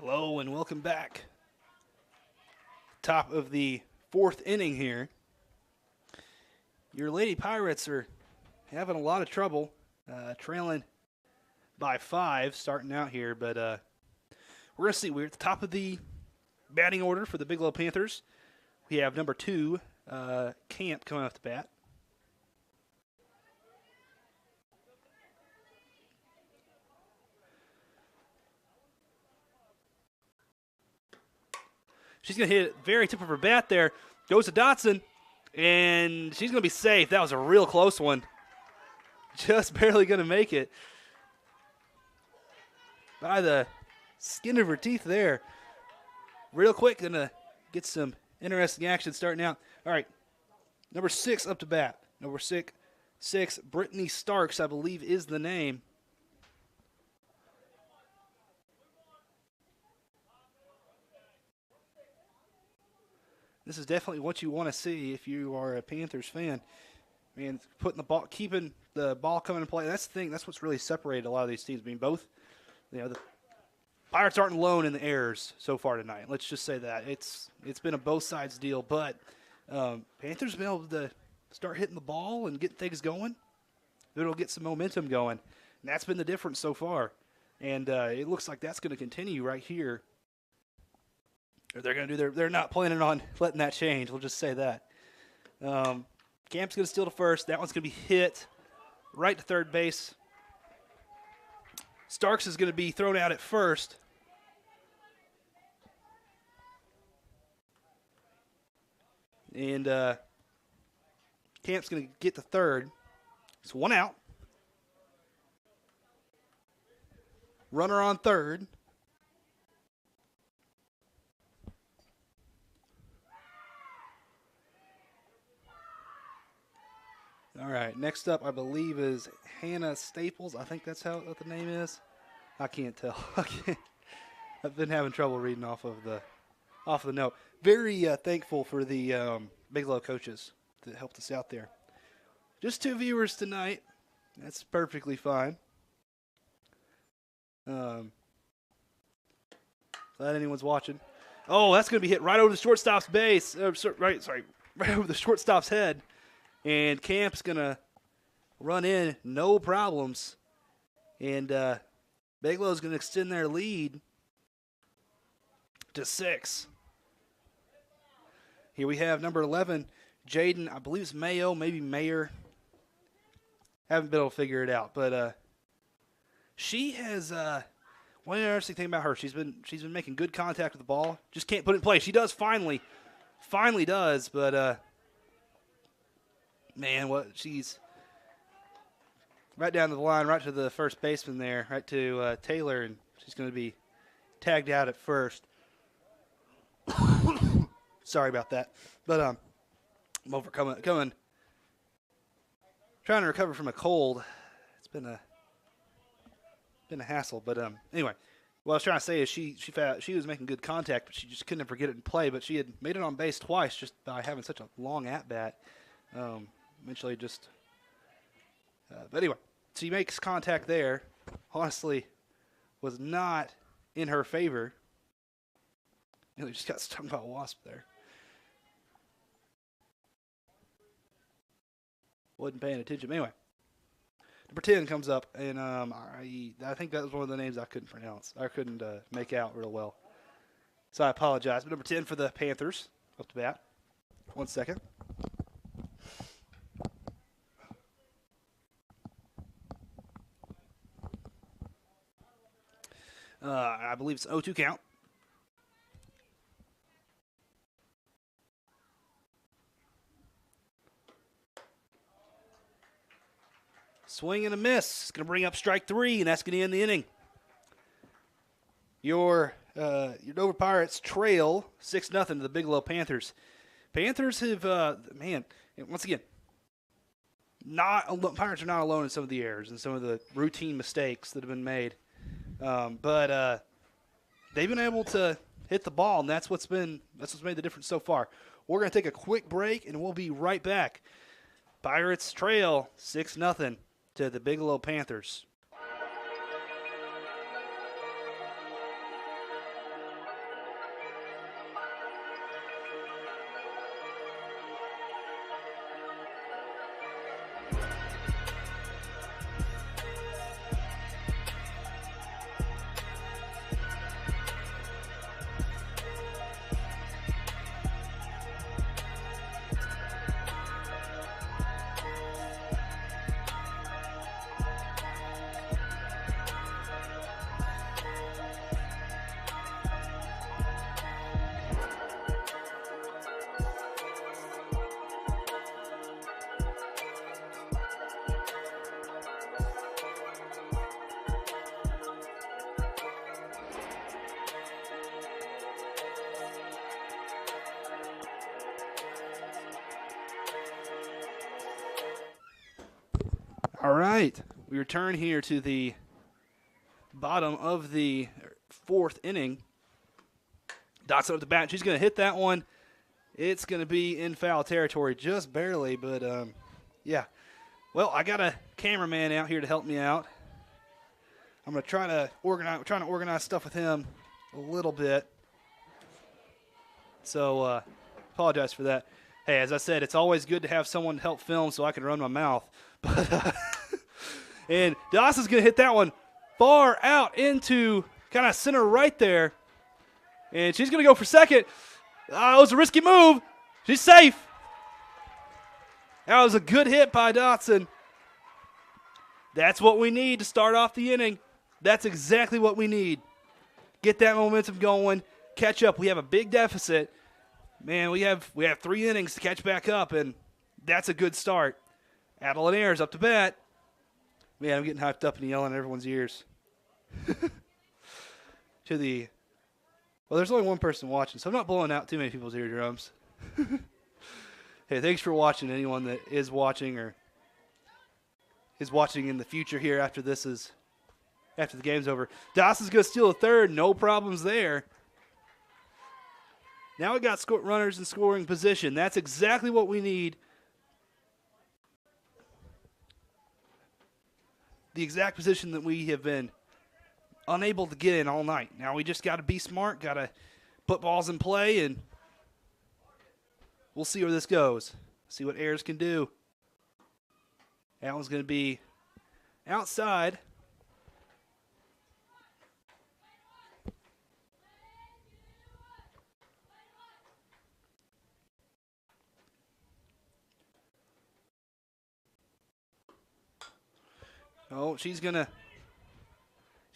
Hello and welcome back. Top of the fourth inning here. Your Lady Pirates are having a lot of trouble, trailing by 5 starting out here, but we're going to see. We're at the top of the batting order for the Bigelow Panthers. We have number 2, Camp, coming off the bat. She's going to hit it very tip of her bat there. Goes to Dotson, and she's going to be safe. That was a real close one. Just barely going to make it. By the skin of her teeth there. Real quick, going to get some interesting action starting out. All right, number 6 up to bat. Number 6, Brittany Starks, I believe, is the name. This is definitely what you want to see if you are a Panthers fan. I mean, keeping the ball coming into play. That's the thing. That's what's really separated a lot of these teams. I mean, both, the Pirates aren't alone in the errors so far tonight. Let's just say that it's been a both sides deal. But Panthers have been able to start hitting the ball and get things going. It'll get some momentum going, and that's been the difference so far. And it looks like that's going to continue right here. They're going to do they're not planning on letting that change. We'll just say that. Camp's going to steal to first. That one's going to be hit right to third base. Starks is going to be thrown out at first. And Camp's going to get to third. It's one out. Runner on third. All right, next up, I believe, is Hannah Staples. I think that's what the name is. I can't tell. I've been having trouble reading off of the note. Very thankful for the Bigelow coaches that helped us out there. Just 2 viewers tonight. That's perfectly fine. Glad anyone's watching. Oh, that's going to be hit right over the shortstop's base. Right over the shortstop's head. And Camp's going to run in, no problems. And Bigelow's going to extend their lead to 6. Here we have number 11, Jaden, I believe it's Mayo, maybe Mayer. Haven't been able to figure it out. But she has One interesting thing about her, she's been making good contact with the ball. Just can't put it in play. She does finally does, but man, what she's right down the line, right to the first baseman there, right to Taylor, and she's going to be tagged out at first. Sorry about that, but I'm trying to recover from a cold. It's been a hassle, but anyway, what I was trying to say is she was making good contact, but she just couldn't ever get it in play. But she had made it on base twice just by having such a long at bat. Eventually, just but anyway, she makes contact there. Honestly, was not in her favor. Just got stung by a wasp there. Wasn't paying attention. Anyway, number 10 comes up, and I think that was one of the names I couldn't pronounce. I couldn't make out real well. So I apologize. But number 10 for the Panthers, up to bat. 1 second. I believe it's 0-2 count. Swing and a miss. It's going to bring up strike 3, and that's going to end the inning. Your Dover Pirates trail 6-0 to the Bigelow Panthers. Panthers have, once again, Pirates are not alone in some of the errors and some of the routine mistakes that have been made. But they've been able to hit the ball, and that's what's made the difference so far. We're going to take a quick break, and we'll be right back. Pirates trail 6-0 to the Bigelow Panthers. All right, we return here to the bottom of the 4th inning. Dotson up the bat. She's going to hit that one. It's going to be in foul territory, just barely, but yeah. Well, I got a cameraman out here to help me out. I'm going to try to organize stuff with him a little bit. So apologize for that. Hey, as I said, it's always good to have someone to help film so I can run my mouth. But and Dawson's going to hit that one far out into kind of center right there. And she's going to go for second. It was a risky move. She's safe. That was a good hit by Dotson. That's what we need to start off the inning. That's exactly what we need. Get that momentum going. Catch up. We have a big deficit. Man, we have 3 innings to catch back up, and that's a good start. Adeline Ayers up to bat. Man, I'm getting hyped up and yelling in everyone's ears. Well, there's only one person watching, so I'm not blowing out too many people's eardrums. Hey, thanks for watching, anyone that is watching or is watching in the future here after the game's over. Dawson's going to steal a third. No problems there. Now we got runners in scoring position. That's exactly what we need. The exact position that we have been unable to get in all night. Now we just got to be smart, got to put balls in play, and we'll see where this goes. See what Ayers can do. That one's going to be outside. Oh, she's gonna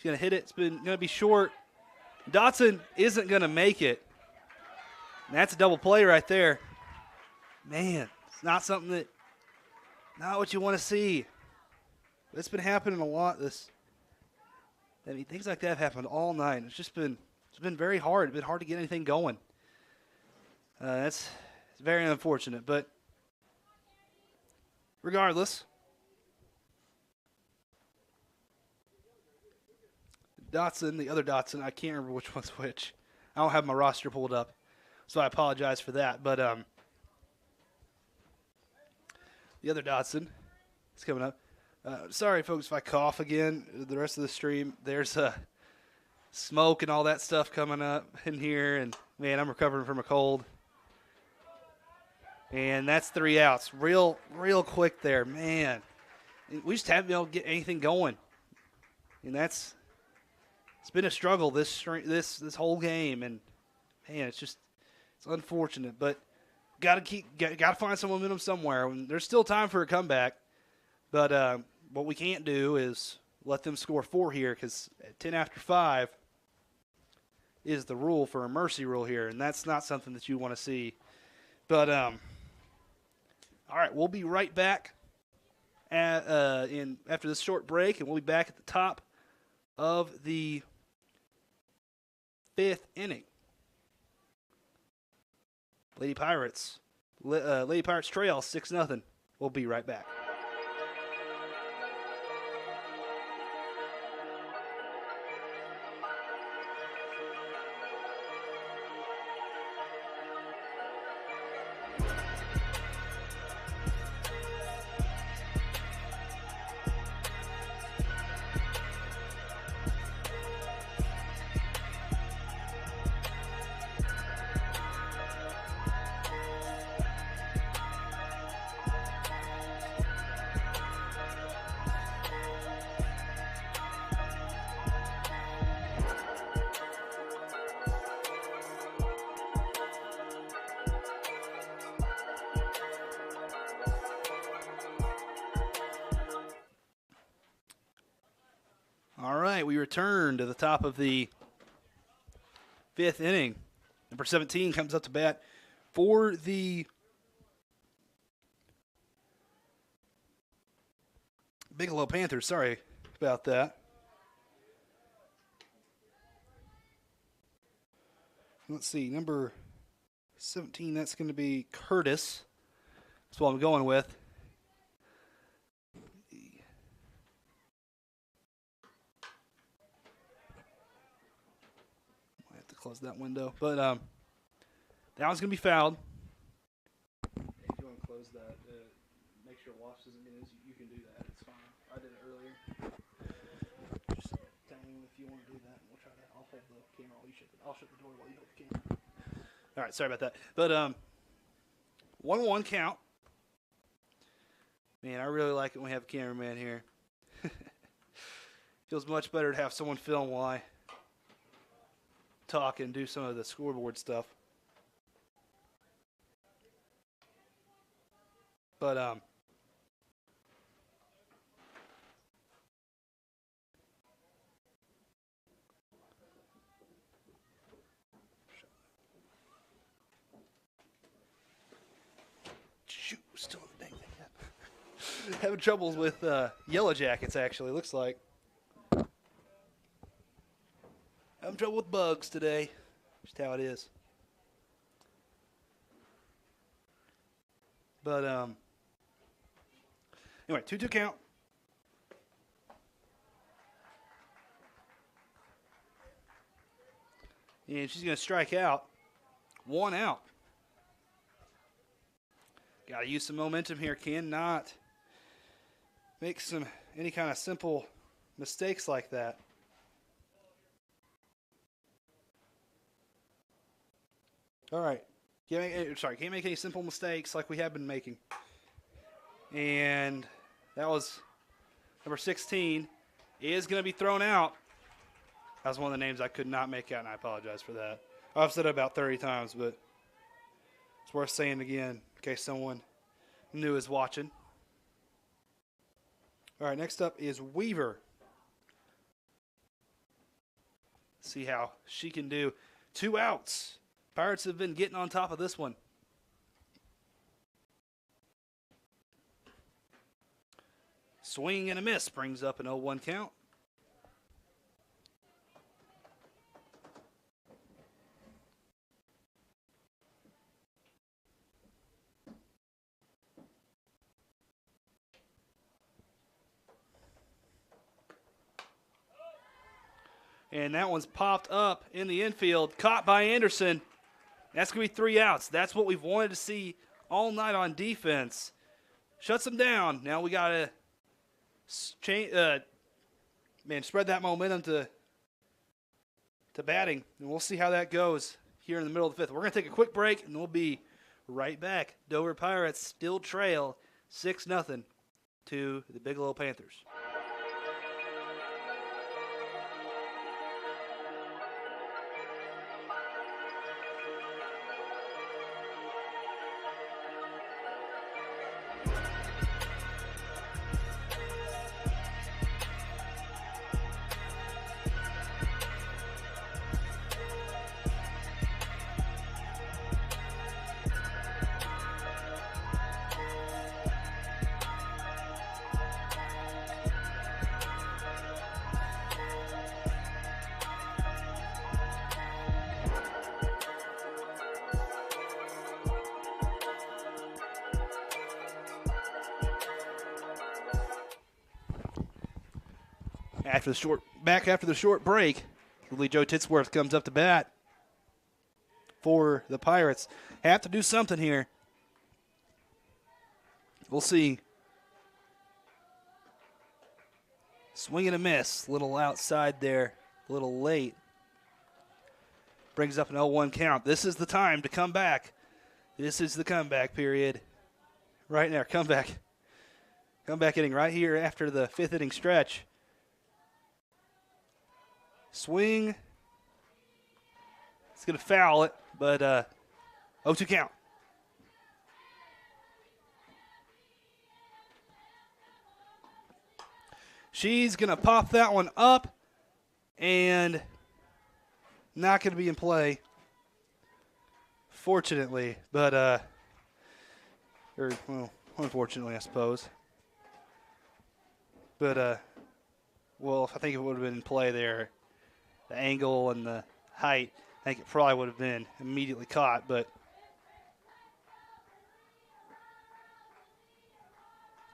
He's going to hit it. It's going to be short. Dotson isn't going to make it. And that's a double play right there. Man, it's not something not what you want to see. It's been happening a lot. Things like that have happened all night. It's been very hard. It's been hard to get anything going. It's very unfortunate, but regardless, Dotson, the other Dotson, I can't remember which one's which. I don't have my roster pulled up, so I apologize for that. But the other Dotson is coming up. Sorry, folks, if I cough again the rest of the stream. There's smoke and all that stuff coming up in here, and, man, I'm recovering from a cold. And that's 3 outs. Real quick there, man. We just haven't been able to get anything going. And it's been a struggle this whole game, and, man, it's unfortunate. But got to find some momentum somewhere. There's still time for a comeback, but what we can't do is let them score 4 here, because 10 after 5 is the rule for a mercy rule here, and that's not something that you want to see. But all right, we'll be right back after this short break, and we'll be back at the top of the 5th inning. Lady Pirates trail 6-0. We'll be right back. All right, we return to the top of the 5th inning. Number 17 comes up to bat for the Bigelow Panthers. Sorry about that. Let's see, number 17, that's going to be Curtis. That's what I'm going with. Close that window, but that one's gonna be fouled. If you want to close that, make sure wash doesn't get in. You can do that. It's fine. I did it earlier. Just tell me if you want to do that, and we'll try that. I'll hold the camera while you shut I'll shut the door while you hold the camera. All right, sorry about that. But 1-1 count. Man, I really like it when we have a cameraman here. Feels much better to have someone film while I talk and do some of the scoreboard stuff. But shoot, still the dang thing. Having troubles with Yellow Jackets, actually, looks like. Having trouble with bugs today. Just how it is. But, anyway, 2-2 count. And she's going to strike out. 1 out. Got to use some momentum here. Cannot make any kind of simple mistakes like that. All right. Can't make any simple mistakes like we have been making. And that was number 16 is going to be thrown out. That was one of the names I could not make out, and I apologize for that. I've said it about 30 times, but it's worth saying again in case someone new is watching. All right, next up is Weaver. See how she can do. 2 outs. Pirates have been getting on top of this one. Swing and a miss brings up an 0-1 count. And that one's popped up in the infield, caught by Anderson. That's going to be 3 outs. That's what we've wanted to see all night on defense. Shuts them down. Now we got to spread that momentum to batting. And we'll see how that goes here in the middle of the 5th. We're going to take a quick break, and we'll be right back. Dover Pirates still trail 6-0 to the Bigelow Panthers. Back after the short break, Lily Joe Titsworth comes up to bat for the Pirates. Have to do something here. We'll see. Swing and a miss. A little outside there. A little late. Brings up an 0-1 count. This is the time to come back. This is the comeback period. Right now, comeback. Comeback inning right here after the 5th inning stretch. Swing. It's going to foul it, but 0-2 count. She's going to pop that one up and not going to be in play, fortunately, but unfortunately, I suppose. But, I think it would have been in play there. The angle and the height, I think it probably would have been immediately caught, but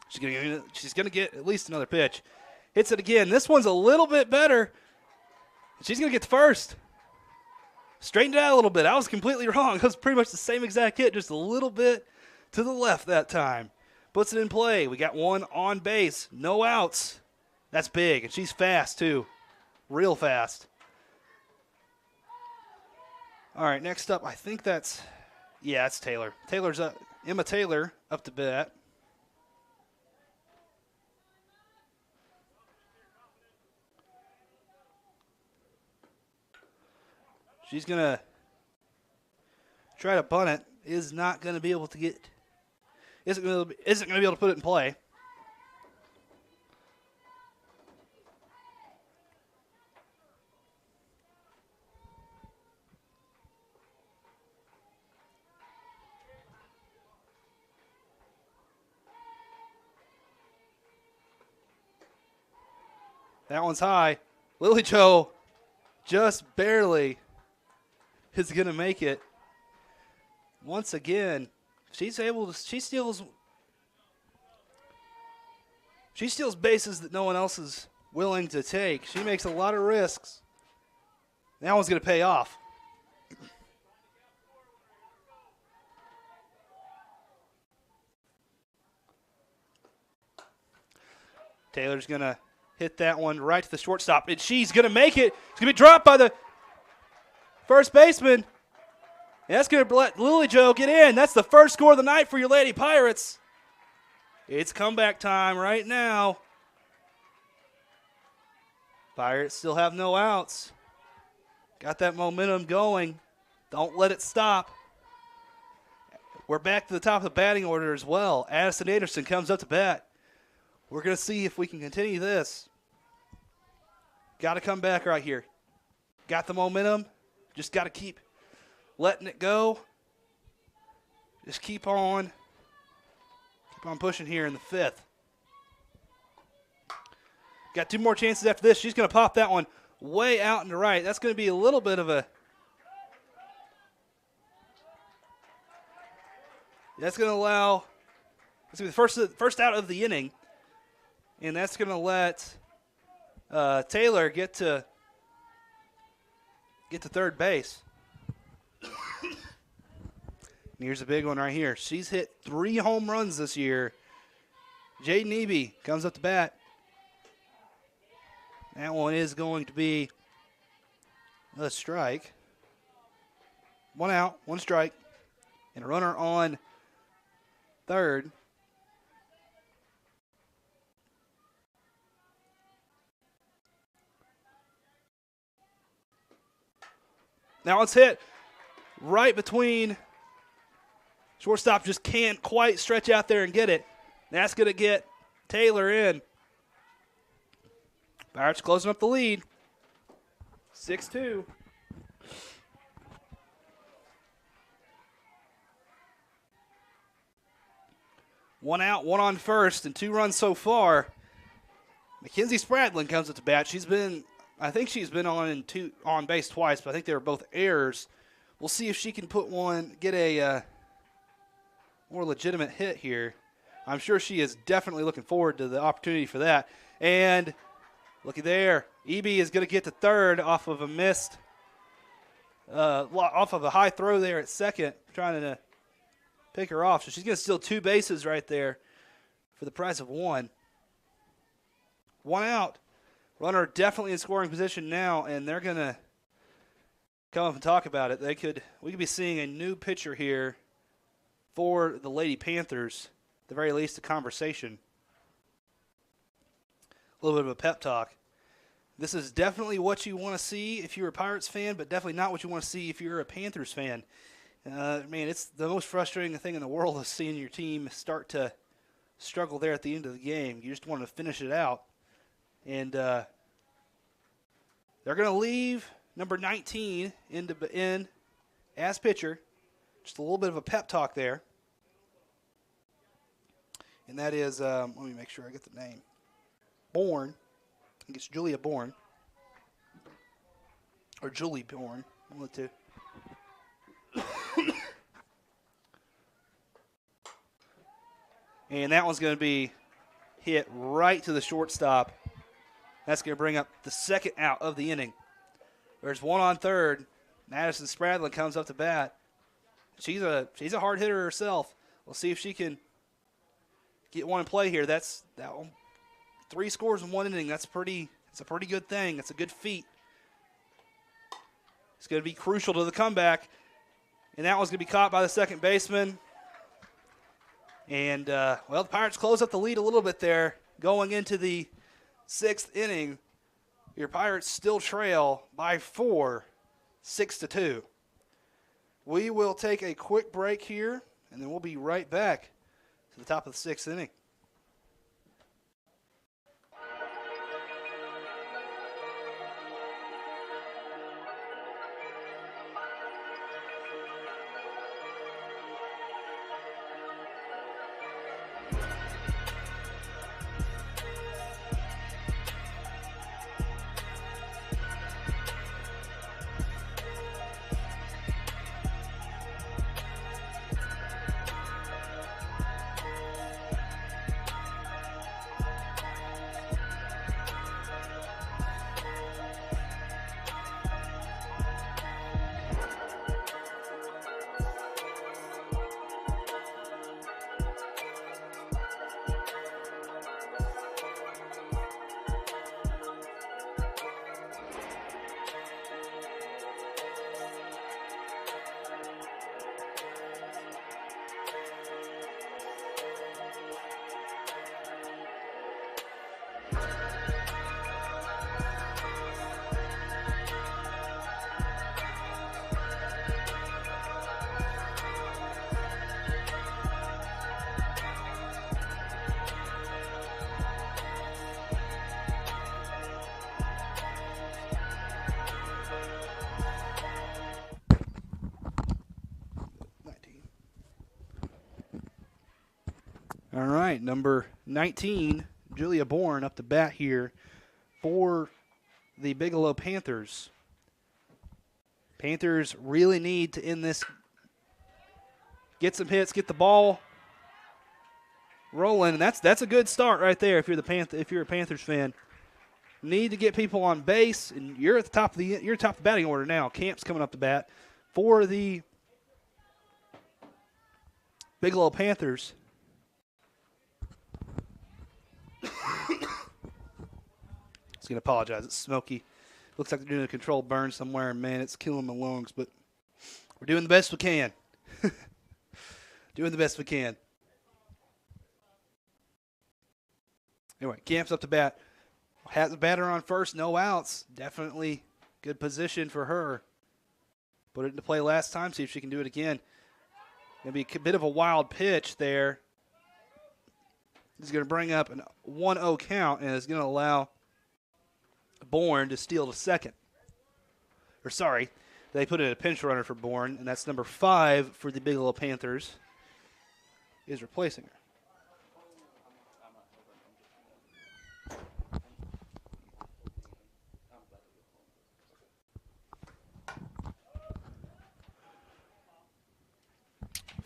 she's gonna get at least another pitch. Hits it again. This one's a little bit better. She's gonna get the first. Straightened it out a little bit. I was completely wrong. It was pretty much the same exact hit, just a little bit to the left that time. Puts it in play. We got one on base. No outs. That's big, and she's fast too. Real fast. All right, next up, I think it's Taylor. Taylor's up. Emma Taylor up to bat. She's going to try to bunt it. Isn't going to be able to put it in play. That one's high. Lily Joe just barely is going to make it. Once again, she steals bases that no one else is willing to take. She makes a lot of risks. That one's going to pay off. Taylor's going to hit that one right to the shortstop, and she's going to make it. It's going to be dropped by the first baseman. And that's going to let Lily Joe get in. That's the first score of the night for your Lady Pirates. It's comeback time right now. Pirates still have no outs. Got that momentum going. Don't let it stop. We're back to the top of the batting order as well. Addison Anderson comes up to bat. We're going to see if we can continue this. Got to come back right here. got the momentum. Just got to keep letting it go. Just keep on pushing here in the 5th. Got 2 more chances after this. She's going to pop that one way out and to right. That's going to be a little bit of a... That's going to allow... It's going to be the first out of the inning. And that's going to let Taylor get to third base. And here's a big one right here. She's hit 3 home runs this year. Jaden Eby comes up to bat. That one is going to be a strike. 1 out, 1 strike, and a runner on third. Now it's hit right between. Shortstop just can't quite stretch out there and get it. That's going to get Taylor in. Pirates closing up the lead. 6-2. One out, 1 on first, and 2 runs so far. Mackenzie Spradlin comes up to bat. I think she's been on base twice, but I think they were both errors. We'll see if she can get a more legitimate hit here. I'm sure she is definitely looking forward to the opportunity for that. And looky there, Eby is going to get to third off of a off of a high throw there at second, trying to pick her off. So she's going to steal 2 bases right there for the price of 1. 1 out. Runner definitely in scoring position now, and they're going to come up and talk about it. We could be seeing a new pitcher here for the Lady Panthers, at the very least a conversation. A little bit of a pep talk. This is definitely what you want to see if you're a Pirates fan, but definitely not what you want to see if you're a Panthers fan. Man, it's the most frustrating thing in the world is seeing your team start to struggle there at the end of the game. You just want to finish it out. And they're going to leave number 19 in as pitcher. Just a little bit of a pep talk there. And that is, let me make sure I get the name. Bourne. I think it's Julia Bourne. Or Julie Bourne. One of the two. And that one's going to be hit right to the shortstop. That's going to bring up the second out of the inning. There's 1 on third. Madison Spradlin comes up to bat. She's a hard hitter herself. We'll see if she can get one in play here. That one. 3 scores in 1 inning. It's a pretty good thing. It's a good feat. It's going to be crucial to the comeback. And that one's going to be caught by the second baseman. And, the Pirates close up the lead a little bit there. Going into the 6th inning, your Pirates still trail by 4, 6-2. We will take a quick break here, and then we'll be right back to the top of the 6th inning. All right, number 19, Julia Bourne, up to bat here for the Bigelow Panthers. Panthers really need to end this, get some hits, get the ball rolling, and that's a good start right there if you're a Panthers fan. Need to get people on base, and you're at the top of the batting order now. Camp's coming up to bat for the Bigelow Panthers. I was going to apologize. It's smoky. Looks like they're doing a controlled burn somewhere, and, man, it's killing my lungs. But we're doing the best we can. Doing the best we can. Anyway, Camp's up to bat. Has the batter on first, no outs. Definitely good position for her. Put it into play last time, see if she can do it again. Going to be a bit of a wild pitch there. He's going to bring up a 1-0 count and is going to allow Bourne to steal to second. Or sorry, they put in a pinch runner for Bourne, and that's number 5 for the Bigelow Panthers, is replacing her.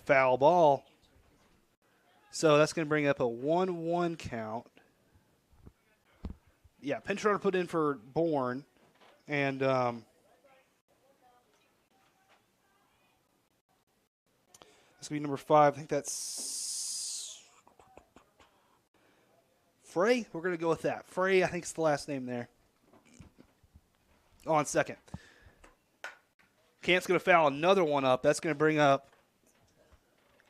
Foul ball. So that's going to bring up a 1-1 count. Yeah, pinch runner put in for Bourne. And that's going to be number 5. I think that's Frey. We're going to go with that. Frey, I think it's the last name there. On second. Camp's going to foul another one up. That's going to bring up,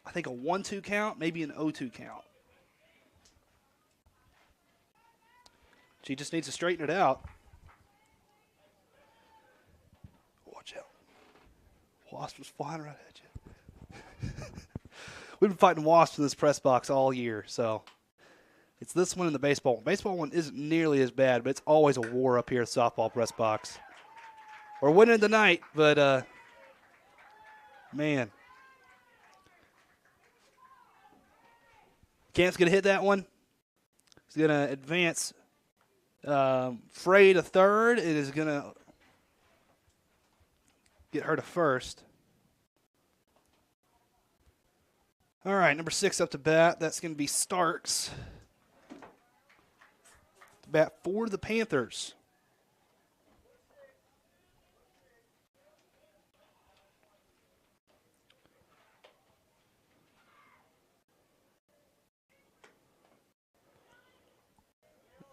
I think, a 1-2 count, maybe an 0-2 count. She just needs to straighten it out. Watch out. Wasp was flying right at you. We've been fighting wasps in this press box all year, so it's this one and the baseball one. Baseball one isn't nearly as bad, but it's always a war up here at softball press box. We're winning tonight, but, man. Camp's going to hit that one. He's going to advance Frey to third. It is going to get her to first. All right, number 6 up to bat. That's going to be Starks. To bat for the Panthers.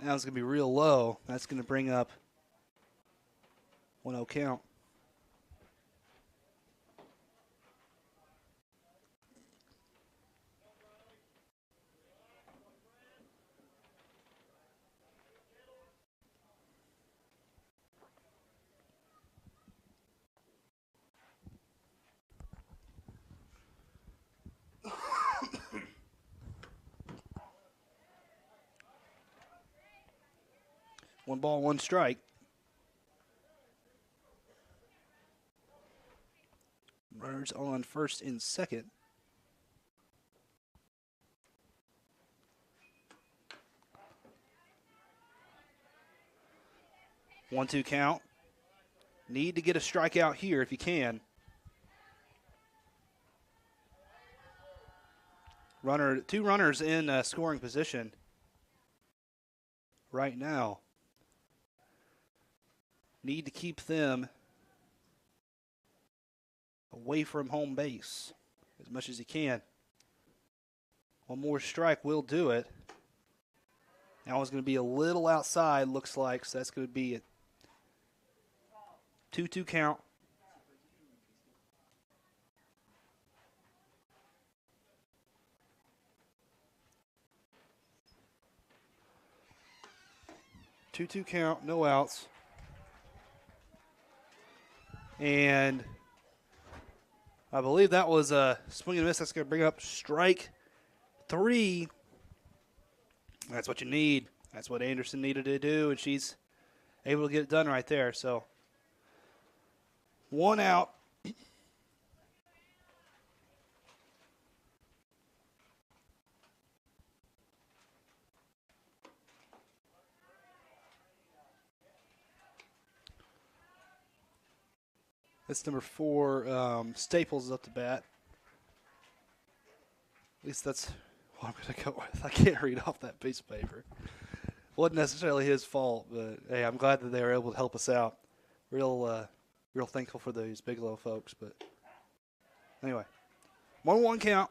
Now it's going to be real low. That's going to bring up 1-0 count. One ball, one strike. Runners on first and second. 1-2 count. Need to get a strikeout here if you can. Two runners in scoring position right now. Need to keep them away from home base as much as you can. One more strike will do it. Now it's going to be a little outside, looks like, so that's going to be a 2-2 count. Two count, no outs. And I believe that was a swing and miss. That's going to bring up strike 3. That's what you need. That's what Anderson needed to do, and she's able to get it done right there. So 1 out. That's number 4. Staples is up to bat. At least that's what I'm going to go with. I can't read off that piece of paper. Wasn't necessarily his fault, but hey, I'm glad that they were able to help us out. Real thankful for these Bigelow folks. But anyway, 1-1 count.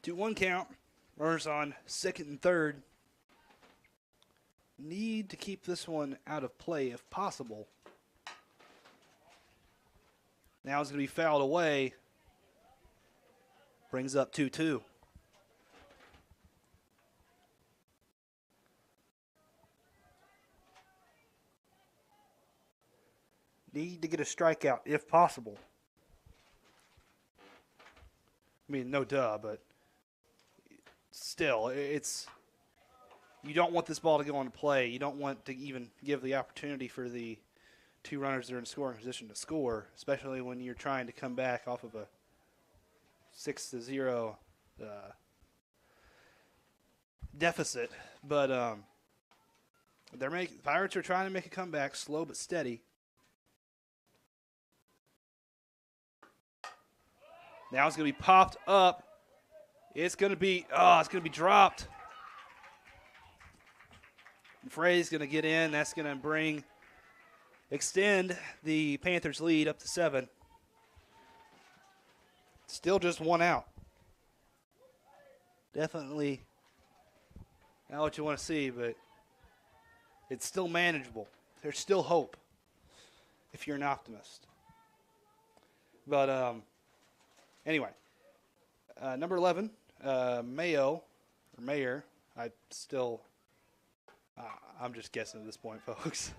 To 1 count. Runners on second and third. Need to keep this one out of play if possible. Now it's going to be fouled away. Brings up 2-2. Need to get a strikeout if possible. I mean, no duh, but still, it's you don't want this ball to go on play. You don't want to even give the opportunity for the 2 runners that are in scoring position to score, especially when you're trying to come back off of a 6-0 deficit. But the Pirates are trying to make a comeback, slow but steady. Now it's going to be popped up. It's going to be dropped. And Frey's going to get in. That's going to extend the Panthers' lead up to 7. Still just 1 out. Definitely not what you want to see, but it's still manageable. There's still hope if you're an optimist. But anyway, number 11, Mayer. I'm just guessing at this point, folks.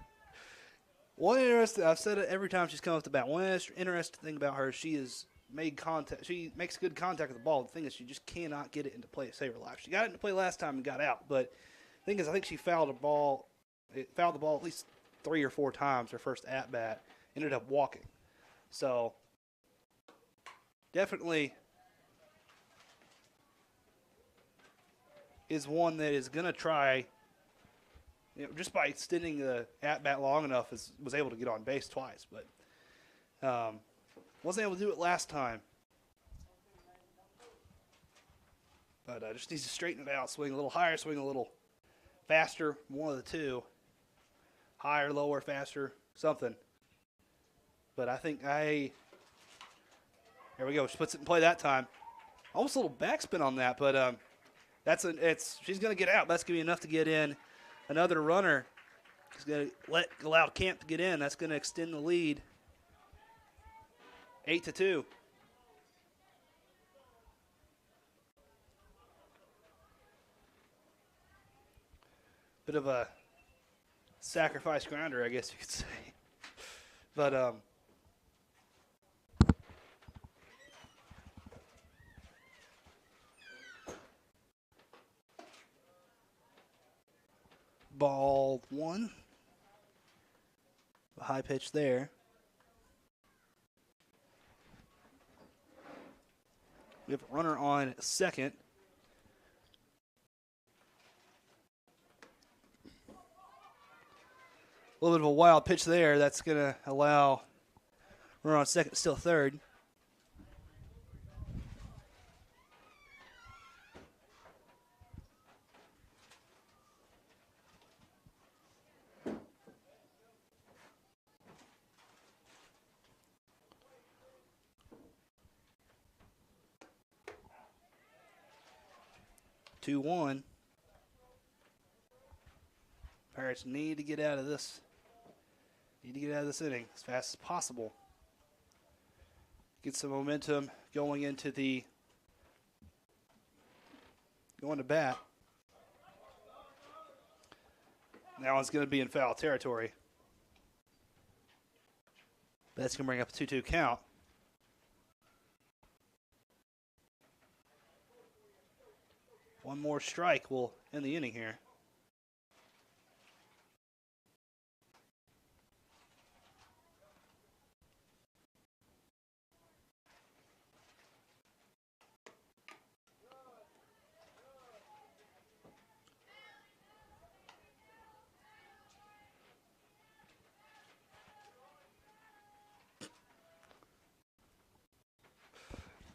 I've said it every time she's come off the bat. One interesting thing about her, she has made contact. She makes good contact with the ball. The thing is, she just cannot get it into play to save her life. She got it into play last time and got out, but the thing is, I think she fouled the ball at least 3 or 4 times her first at bat. Ended up walking. So definitely is one that is going to try, just by extending the at-bat long enough, was able to get on base twice. But wasn't able to do it last time. But just needs to straighten it out, swing a little higher, swing a little faster, one of the two. Higher, lower, faster, something. But I think there we go. She puts it in play that time. Almost a little backspin on that, but she's going to get out. That's going to be enough to get in another runner. She's going to allow Camp to get in. That's going to extend the lead 8-2. Bit of a sacrifice grounder, I guess you could say. But ball 1. A high pitch there. We have a runner on second. A little bit of a wild pitch there. That's going to allow runner on second, still third. Two one. Pirates need to get out of this. Need to get out of this inning as fast as possible. Get some momentum going to bat. Now it's going to be in foul territory. That's going to bring up a 2-2 count. One more strike will end the inning here.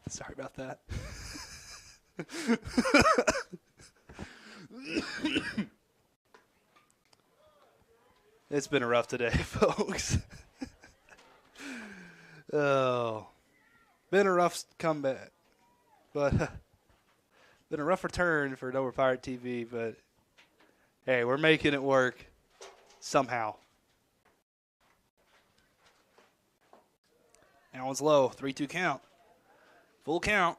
Sorry about that. It's been a rough today, folks. Oh, been a rough comeback, but been a rough return for Dover Pirate TV. But hey, we're making it work somehow. That one's low, 3-2 count, full count,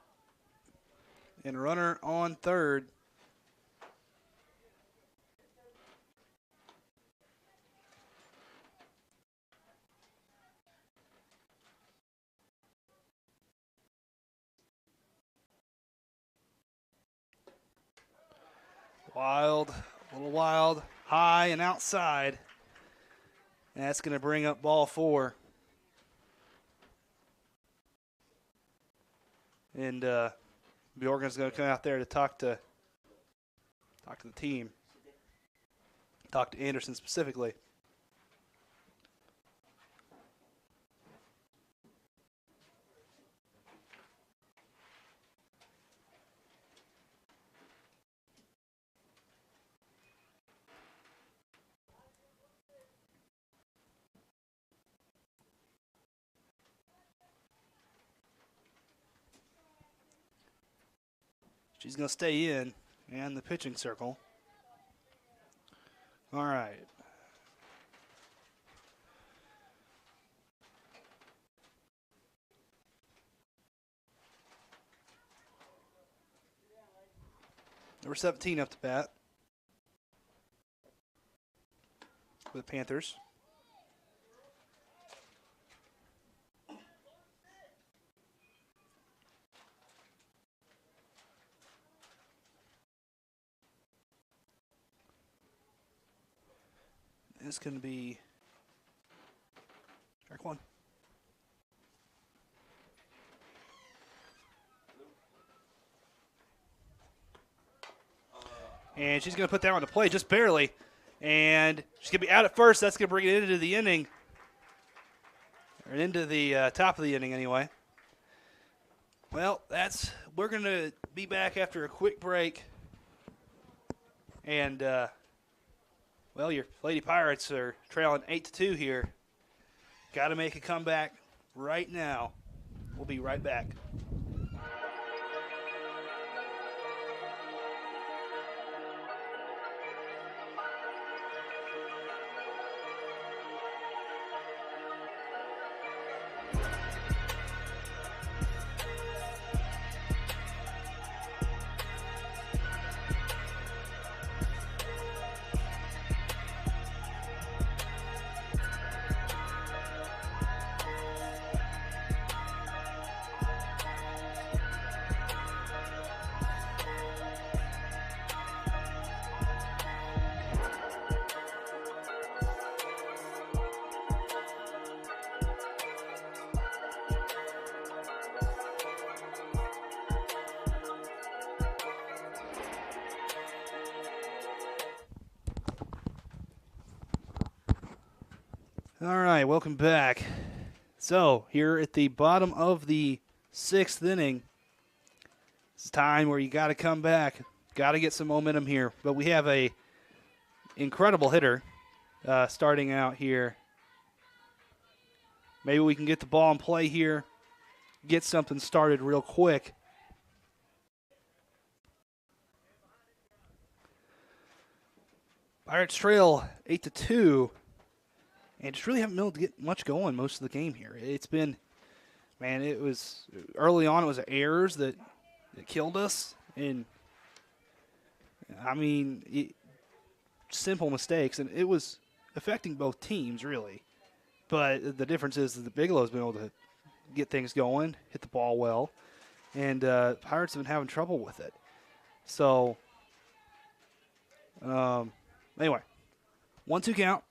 and a runner on third. Wild, a little wild, high and outside. And that's going to bring up ball 4. And Bjorgen's going to come out there to talk to the team, talk to Anderson specifically. She's going to stay in and the pitching circle. All right. Number 17 up to bat for the Panthers. It's going to be strike 1. And she's going to put that one to play just barely. And she's going to be out at first. That's going to bring it into the inning. Or into the top of the inning anyway. Well, we're going to be back after a quick break. And, well, your Lady Pirates are trailing 8-2 here. Got to make a comeback right now. We'll be right back. All right, welcome back. So, here at the bottom of the 6th inning, it's time where you got to come back. Got to get some momentum here. But we have a incredible hitter starting out here. Maybe we can get the ball in play here, get something started real quick. Pirates trail 8-2. And just really haven't been able to get much going most of the game here. It's been, man, it was early on, it was errors that killed us. And, I mean, simple mistakes. And it was affecting both teams, really. But the difference is that the Bigelow's been able to get things going, hit the ball well, and Pirates have been having trouble with it. So, anyway, 1-2 count.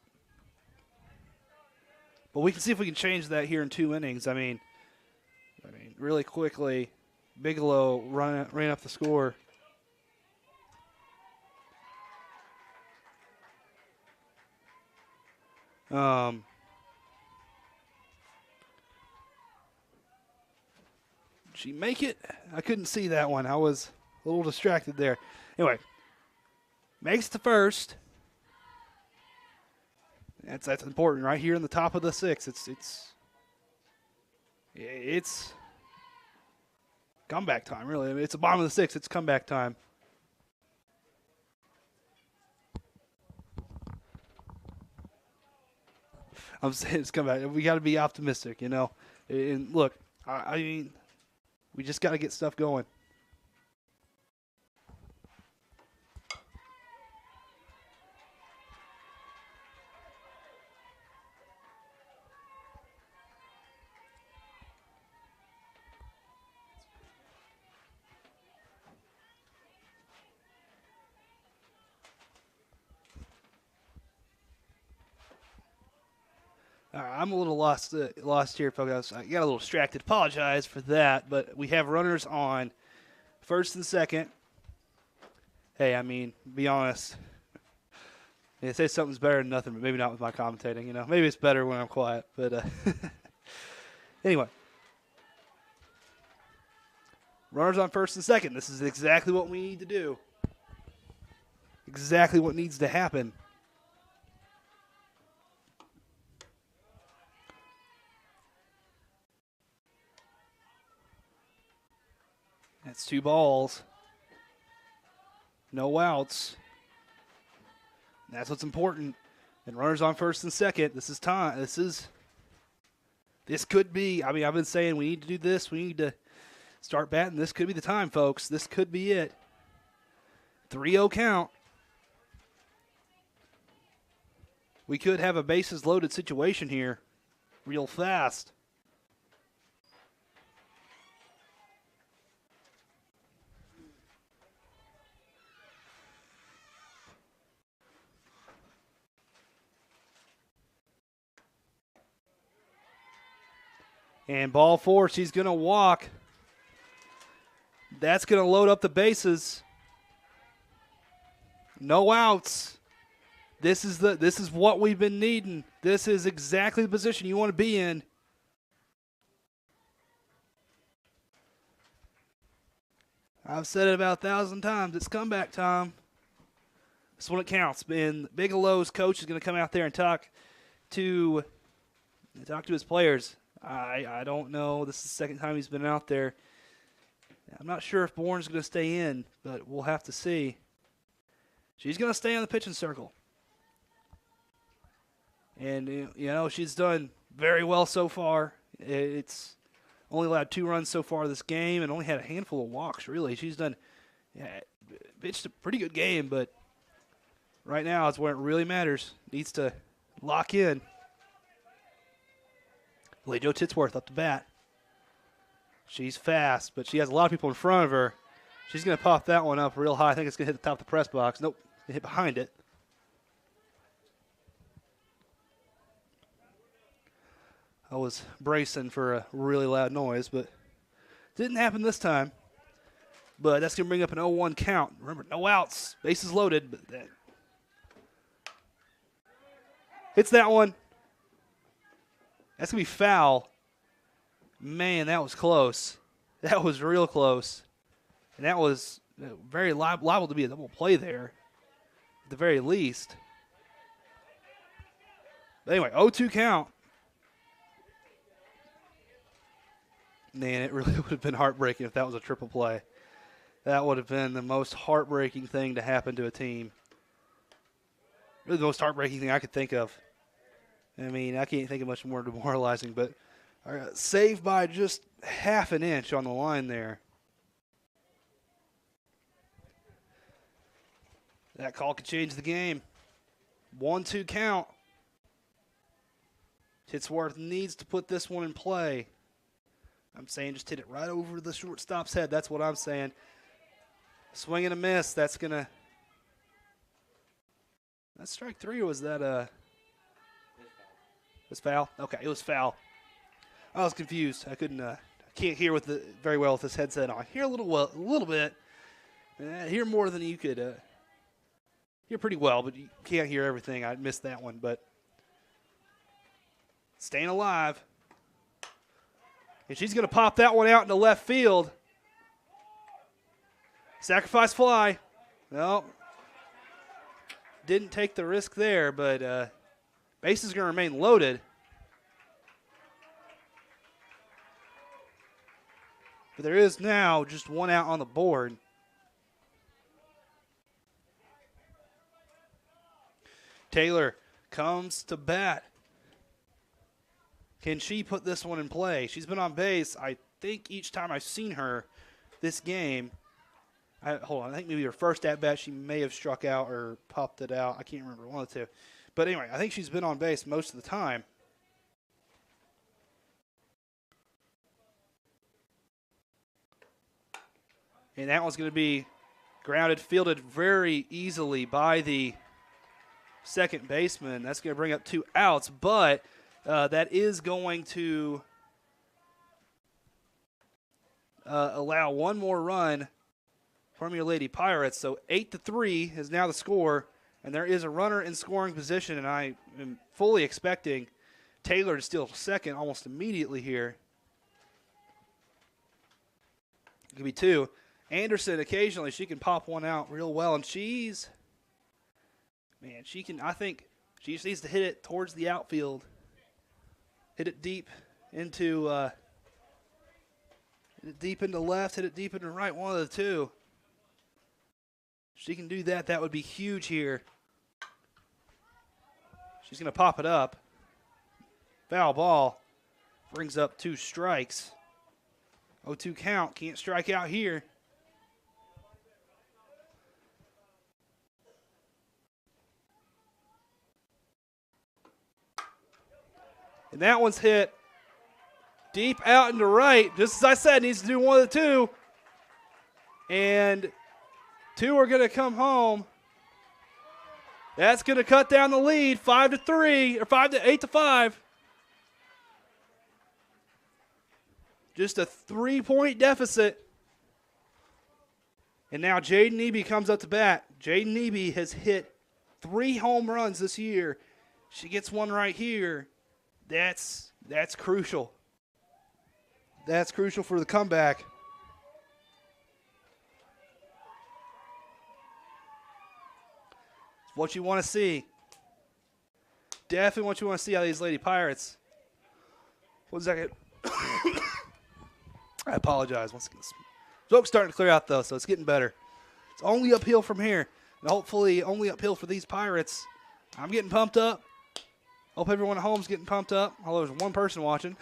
But we can see if we can change that here in 2 innings. I mean, really quickly, Bigelow ran up the score. Did she make it? I couldn't see that one. I was a little distracted there. Anyway, makes it to first. That's important right here in the top of the 6th. It's comeback time, really. I mean, it's the bottom of the 6th. It's comeback time. I'm saying it's comeback. We got to be optimistic, you know. And look, I mean, we just got to get stuff going. I'm a little lost here, folks. I got a little distracted. Apologize for that, but we have runners on first and second. Hey, I mean, be honest. They say something's better than nothing, but maybe not with my commentating. You know, maybe it's better when I'm quiet. But anyway, runners on first and second. This is exactly what we need to do. Exactly what needs to happen. That's 2 balls. No outs. That's what's important. And runners on first and second. This is time. This could be. I mean, I've been saying we need to do this. We need to start batting. This could be the time, folks. This could be it. 3-0 count. We could have a bases loaded situation here real fast. And ball 4, she's going to walk. That's going to load up the bases. No outs. This is what we've been needing. This is exactly the position you want to be in. I've said it about 1,000 times. It's comeback time. This is when it counts. And Bigelow's coach is going to come out there and talk to his players. I don't know. This is the second time he's been out there. I'm not sure if Bourne's going to stay in, but we'll have to see. She's going to stay on the pitching circle. And, you know, she's done very well so far. It's only allowed 2 runs so far this game and only had a handful of walks, really. She's pitched a pretty good game, but right now is where it really matters. Needs to lock in. Joe Titsworth up to bat. She's fast, but she has a lot of people in front of her. She's going to pop that one up real high. I think it's going to hit the top of the press box. Nope, it hit behind it. I was bracing for a really loud noise, but didn't happen this time. But that's going to bring up an 0-1 count. Remember, no outs, bases loaded. But that hits that one. That's going to be foul. Man, that was close. That was real close. And that was very liable to be a double play there, at the very least. But anyway, 0-2 count. Man, it really would have been heartbreaking if that was a triple play. That would have been the most heartbreaking thing to happen to a team. Really the most heartbreaking thing I could think of. I mean, I can't think of much more demoralizing, but saved by just half an inch on the line there. That call could change the game. 1-2 count. Titsworth needs to put this one in play. I'm saying just hit it right over the shortstop's head. That's what I'm saying. Swing and a miss. That's going to. That's strike 3, or was that a. It was foul? Okay, it was foul. I was confused. I couldn't. I can't hear very well with this headset on. I hear a little bit. Hear more than you could. Hear pretty well, but you can't hear everything. I missed that one, but staying alive. And she's going to pop that one out into left field. Sacrifice fly. No. Didn't take the risk there, but base is going to remain loaded. But there is now just one out on the board. Taylor comes to bat. Can she put this one in play? She's been on base, I think, each time I've seen her this game. Hold on, I think maybe her first at-bat she may have struck out or popped it out. I can't remember, one of the two. But anyway, I think she's been on base most of the time. And that one's going to be grounded, fielded very easily by the second baseman. That's going to bring up 2 outs, but that is going to allow one more run from your Lady Pirates. So 8-3 is now the score, and there is a runner in scoring position, and I am fully expecting Taylor to steal second almost immediately here. It could be 2. Anderson, occasionally, she can pop one out real well, and she can, I think, she just needs to hit it towards the outfield. Hit it deep into left, hit it deep into right, one of the two. If she can do that, that would be huge here. She's going to pop it up. Foul ball. Brings up 2 strikes. 0-2 count. Can't strike out here. And that one's hit deep out into right. Just as I said, needs to do one of the two. And 2 are going to come home. That's going to cut down the lead, 5-3, or 8-5. Just a 3-point deficit. And now Jaden Eby comes up to bat. Jaden Eby has hit 3 home runs this year. She gets one right here. That's crucial. That's crucial for the comeback. It's what you want to see. Definitely what you want to see out of these Lady Pirates. 1 second. I apologize. Smoke's starting to clear out, though, so it's getting better. It's only uphill from here, and hopefully only uphill for these Pirates. I'm getting pumped up. Hope everyone at home's getting pumped up, although there's one person watching.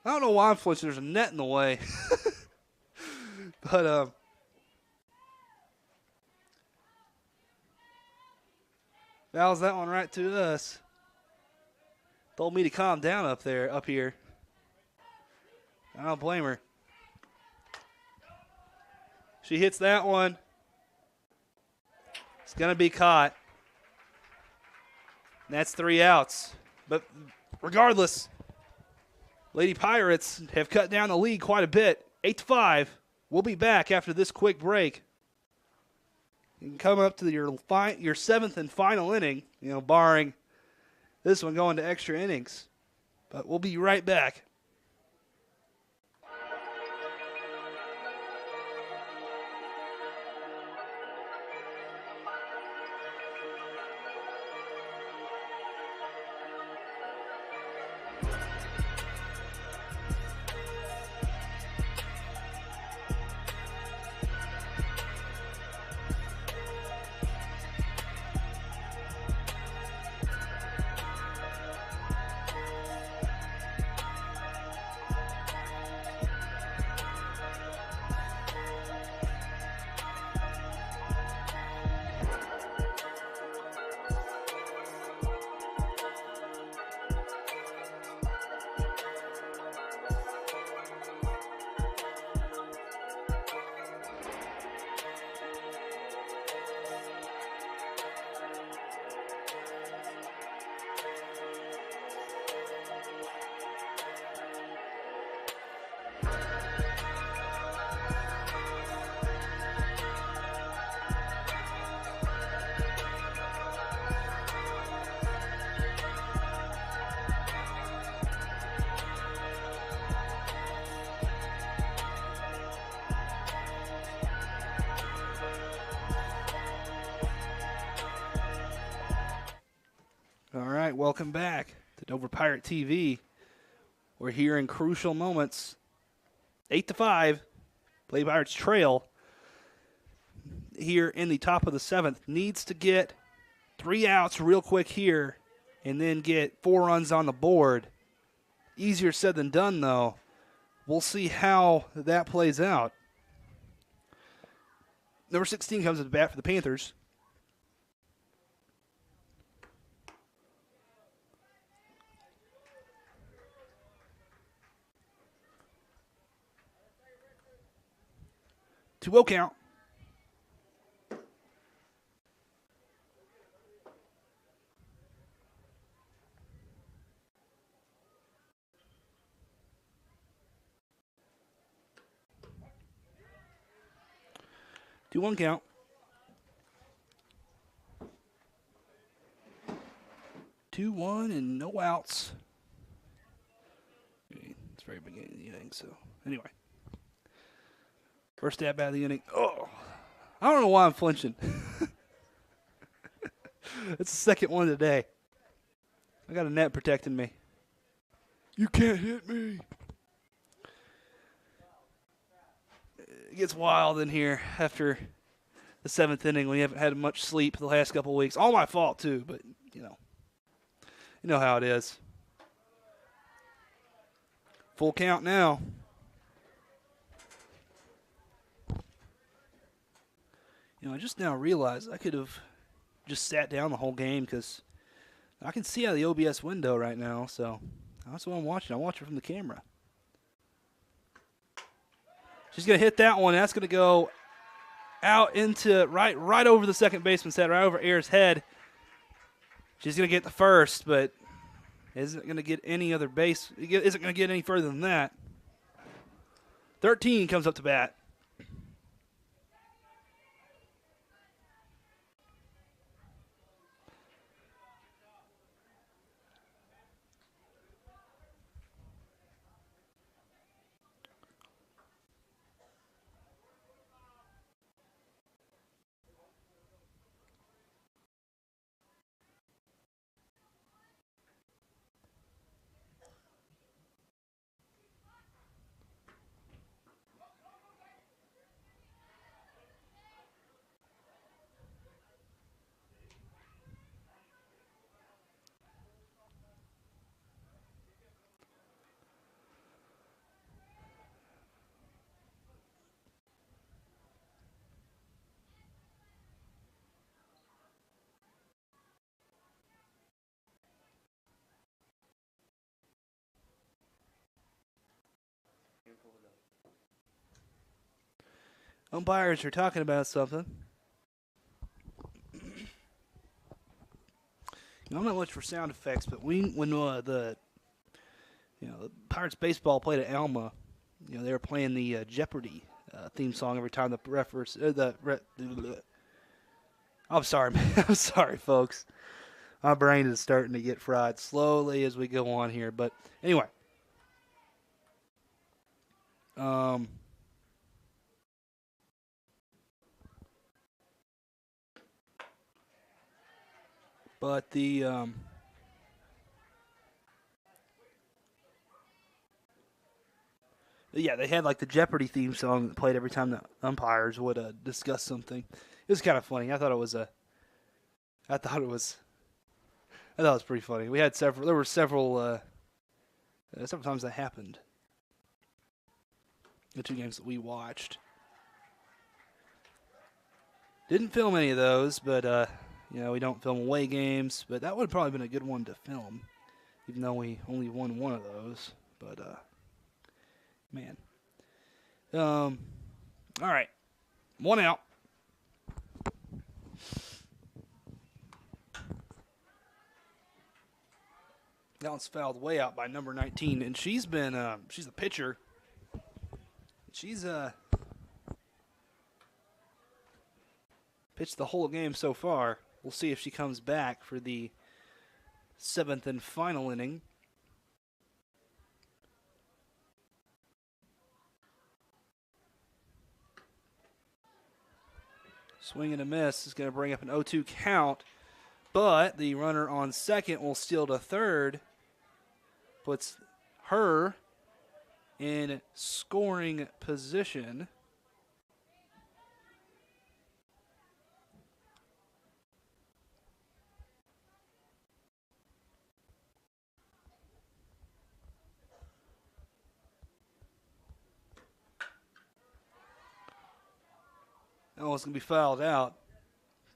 I don't know why I'm flinching. There's a net in the way. But, fouls that one right to us. Told me to calm down up here. I don't blame her. She hits that one. It's going to be caught. And that's 3 outs. But regardless, Lady Pirates have cut down the lead quite a bit. 8-5. We'll be back after this quick break. You can come up to your 7th and final inning, barring this one going to extra innings. But we'll be right back. right, welcome back to Dover Pirate TV. We're here in crucial moments. 8-5, Lady Pirates trail here in the top of the 7th. Needs to get 3 outs real quick here and then get 4 runs on the board. Easier said than done, though. We'll see how that plays out. Number 16 comes to the bat for the Panthers. To will count. To 1 count. Two, 1, and no outs. It's very beginning of the inning, so anyway. First at bat of the inning. Oh, I don't know why I'm flinching. It's the second one today. I got a net protecting me. You can't hit me. It gets wild in here after the 7th inning when you haven't had much sleep the last couple of weeks. All my fault, too, but, you know how it is. Full count now. I just now realized I could have just sat down the whole game because I can see out of the OBS window right now, so that's what I'm watching. I'm watching from the camera. She's going to hit that one. That's going to go out into right over the second baseman's head, right over Ayers' head. She's going to get the first, but isn't going to get any other base. Isn't going to get any further than that. 13 comes up to bat. Umpires are talking about something. I'm not much for sound effects, but when the Pirates baseball played at Alma, they were playing the Jeopardy theme song every time the reference. I'm sorry, man. I'm sorry, folks. My brain is starting to get fried slowly as we go on here, but anyway. But the they had like the Jeopardy theme song that played every time the umpires would discuss something. It was kind of funny. I thought it was pretty funny. We had several. There were several times that happened. The 2 games that we watched. Didn't film any of those, but we don't film away games. But that would have probably been a good one to film, even though we only won one of those. But man. All right. 1 out. That one's fouled way out by number 19, and she's been she's the pitcher. She's pitched the whole game so far. We'll see if she comes back for the 7th and final inning. Swing and a miss is going to bring up an 0-2 count But the runner on second will steal to third. Puts her in scoring position. That one's going to be fouled out.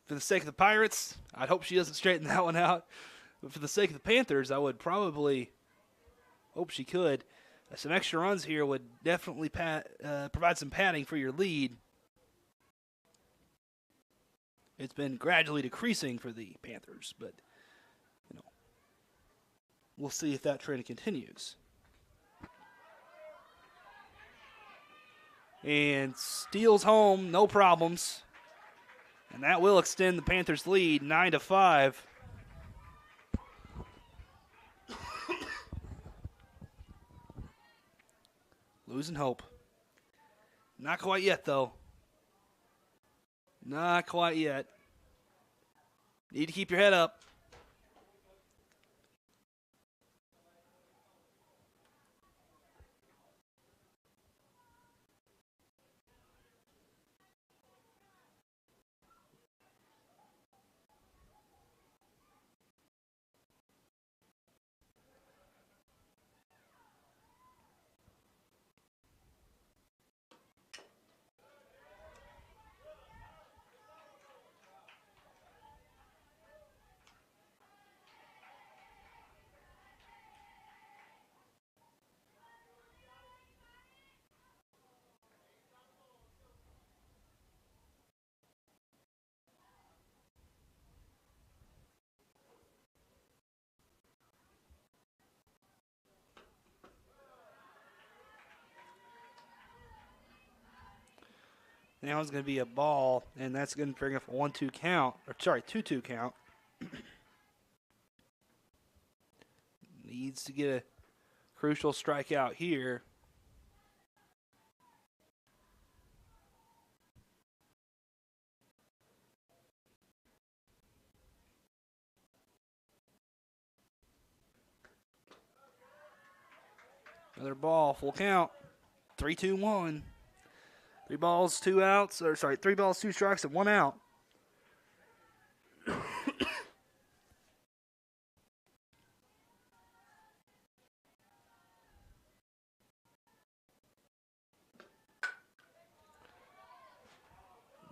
For the sake of the Pirates, I'd hope she doesn't straighten that one out. But for the sake of the Panthers, I would probably hope she could. Some extra runs here would definitely provide some padding for your lead. It's been gradually decreasing for the Panthers, but we'll see if that trend continues. And steals home, no problems. And that will extend the Panthers' lead 9-5. Losing hope. Not quite yet, though. Not quite yet. Need to keep your head up. Now it's going to be a ball, and that's going to bring up a 1-2 count. Or, sorry, 2-2 count. Needs to get a crucial strikeout here. Another ball, full count. 3-2-1. 3 balls, 2 outs. Or sorry, 3 balls, 2 strikes, and 1 out.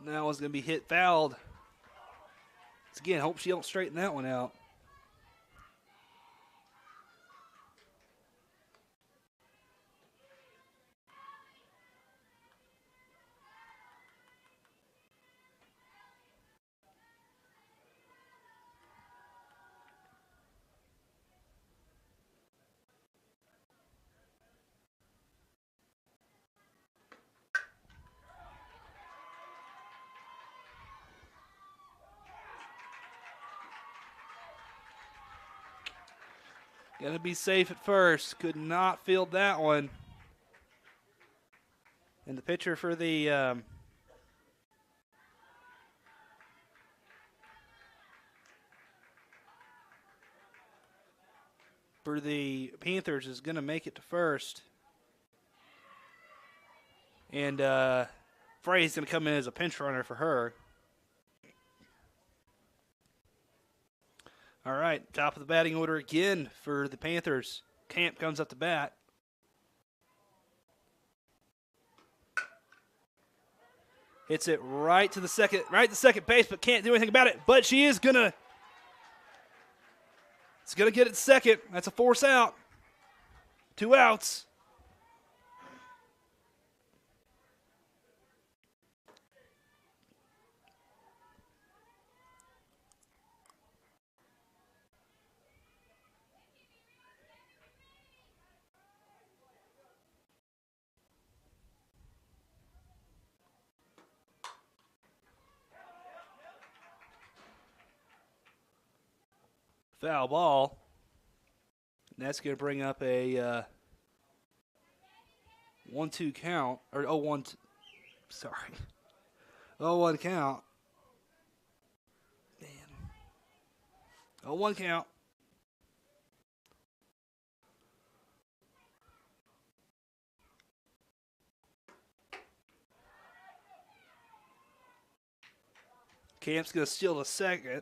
Now one's going to be hit fouled. Once again, hope she don't straighten that one out. Gonna be safe at first. Could not field that one. And the pitcher for the Panthers is gonna make it to first. And Frey's gonna come in as a pinch runner for her. All right, top of the batting order again for the Panthers. Camp comes up to bat. Hits it right to second base, but can't do anything about it. But she is gonna get it second. That's a force out. 2 outs. Foul ball. And that's going to bring up a 1-2 count. Or 0-1. Sorry. 0-1 count. Man. 0-1 count. Camp's going to steal the second.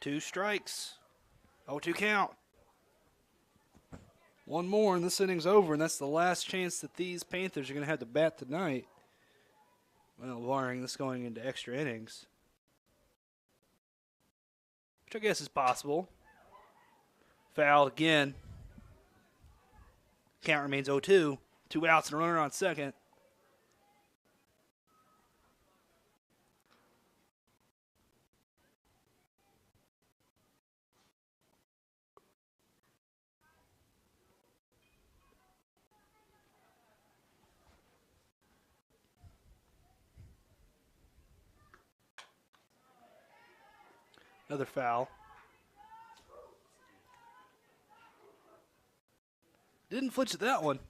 Two strikes. 0-2 count. One more and this inning's over, and that's the last chance that these Panthers are going to have to bat tonight. Well, barring this going into extra innings. Which I guess is possible. Foul again. Count remains 0-2. 2 outs and a runner on second. Another foul. Didn't flinch at that one.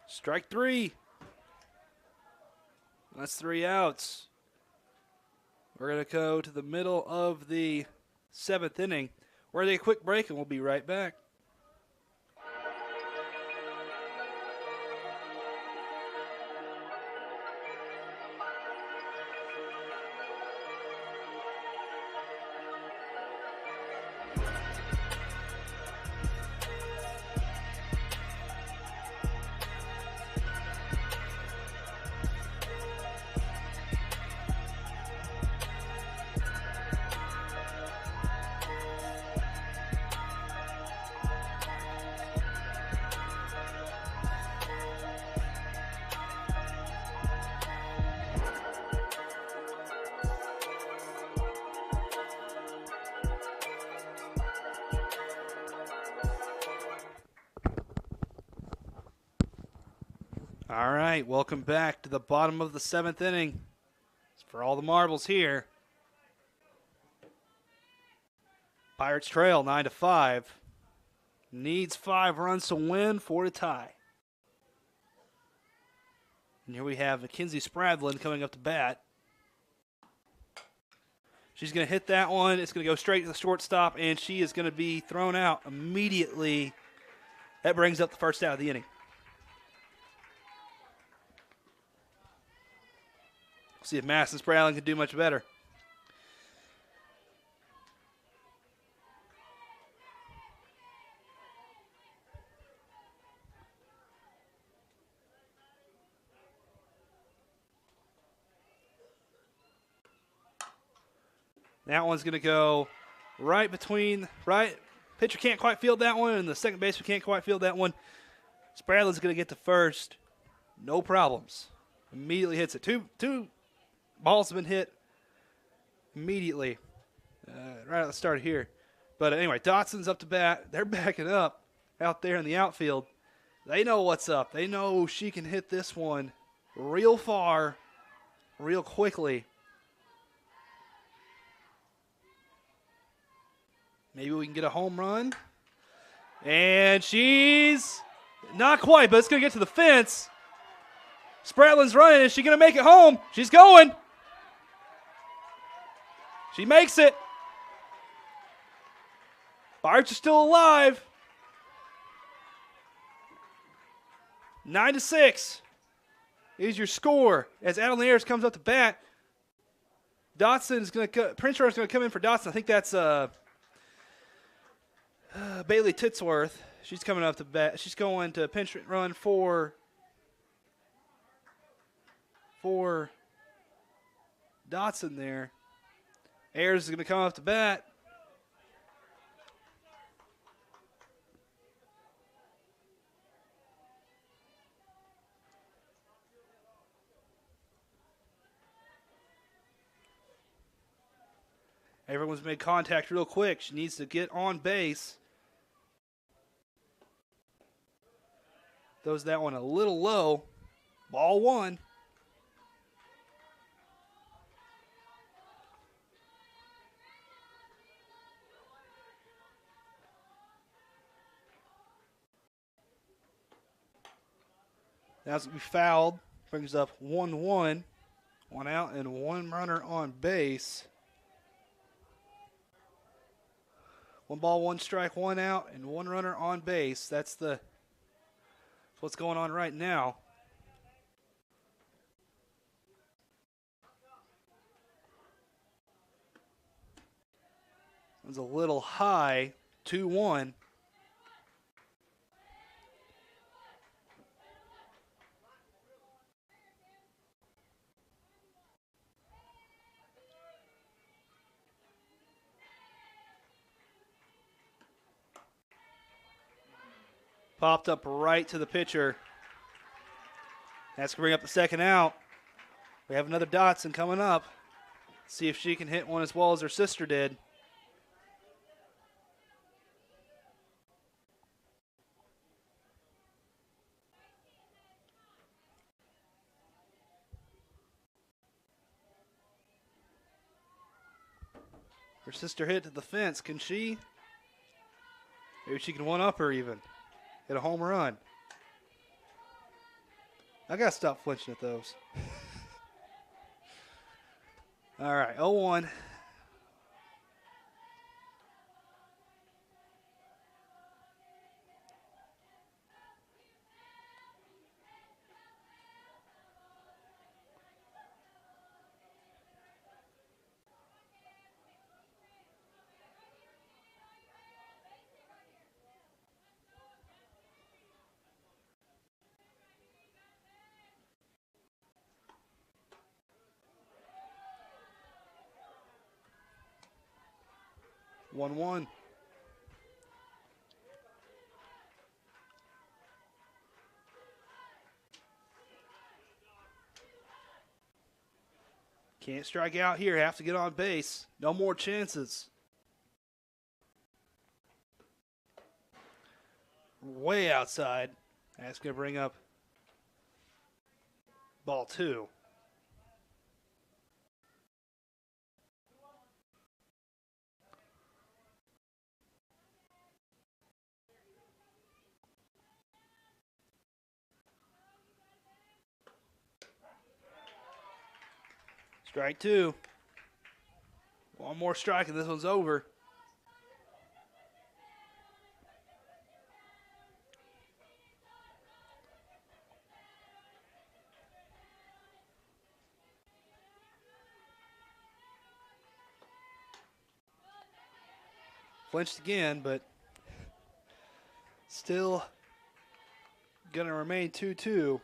Strike 3. That's 3 outs. We're going to go to the middle of the 7th inning. We're going to take a quick break, and we'll be right back. All right, welcome back to the bottom of the 7th inning. It's for all the marbles here. Pirates trail 9-5. Needs 5 runs to win, 4 to tie. And here we have Mackenzie Spradlin coming up to bat. She's going to hit that one. It's going to go straight to the shortstop, and she is going to be thrown out immediately. That brings up the first out of the inning. See if Madison Spradlin can do much better. That one's going to go right between, pitcher can't quite field that one, and the second baseman can't quite field that one. Spradlin's going to get to first. No problems. Immediately hits it. Two balls have been hit immediately right at the start here. But anyway, Dotson's up to bat. They're backing up out there in the outfield. They know what's up. They know she can hit this one real far, real quickly. Maybe we can get a home run. And she's not quite, but it's going to get to the fence. Spradlin's running. Is she going to make it home? She's going. She makes it. Pirates are still alive. 9-6 is your score as Adeline Ayers comes up to bat. Dotson is going to Prince is going to come in for Dotson. I think that's Bailey Titsworth. She's coming up to bat. She's going to pinch run for Dotson there. Ayers is going to come up to bat. Everyone's made contact real quick. She needs to get on base. Throws that one a little low. Ball one. That's going to be fouled. Brings up 1-1. One out and one runner on base. 1 ball, 1 strike, 1 out, and 1 runner on base. That's what's going on right now. It was a little high. 2-1. Popped up right to the pitcher. That's going to bring up the second out. We have another Dotson coming up. See if she can hit one as well as her sister did. Her sister hit to the fence. Can she? Maybe she can one-up her even. Hit a home run. I got to stop flinching at those. All right, 0-1. One. Can't strike out here. Have to get on base. No more chances. Way outside. That's going to bring up ball 2. Strike 2. One more strike and this one's over. Flinched again, but still going to remain 2-2.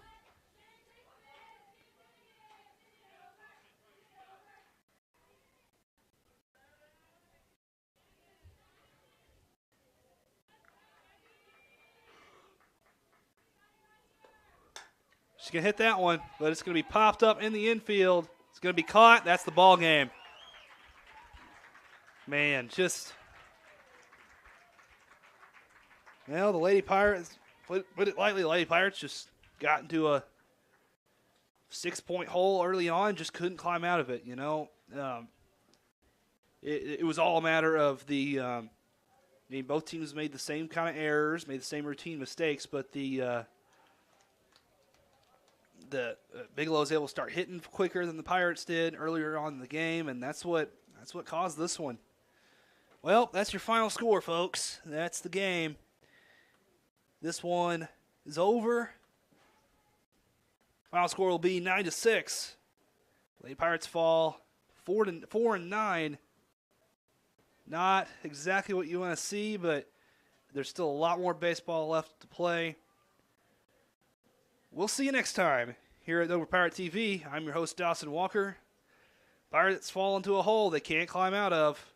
She's going to hit that one, but it's going to be popped up in the infield. It's going to be caught. That's the ball game. Man, just... Well, the Lady Pirates, put it lightly, the Lady Pirates just got into a 6-point hole early on, just couldn't climb out of it, you know. It was all a matter of the both teams made the same kind of errors, made the same routine mistakes, but the Bigelow was able to start hitting quicker than the Pirates did earlier on in the game, and that's what caused this one. Well, that's your final score, folks. That's the game. This one is over. Final score will be 9-6. Lady Pirates fall 4-9. Not exactly what you want to see, but there's still a lot more baseball left to play. We'll see you next time here at Over Pirate TV. I'm your host, Dawson Walker. Pirates fall into a hole they can't climb out of.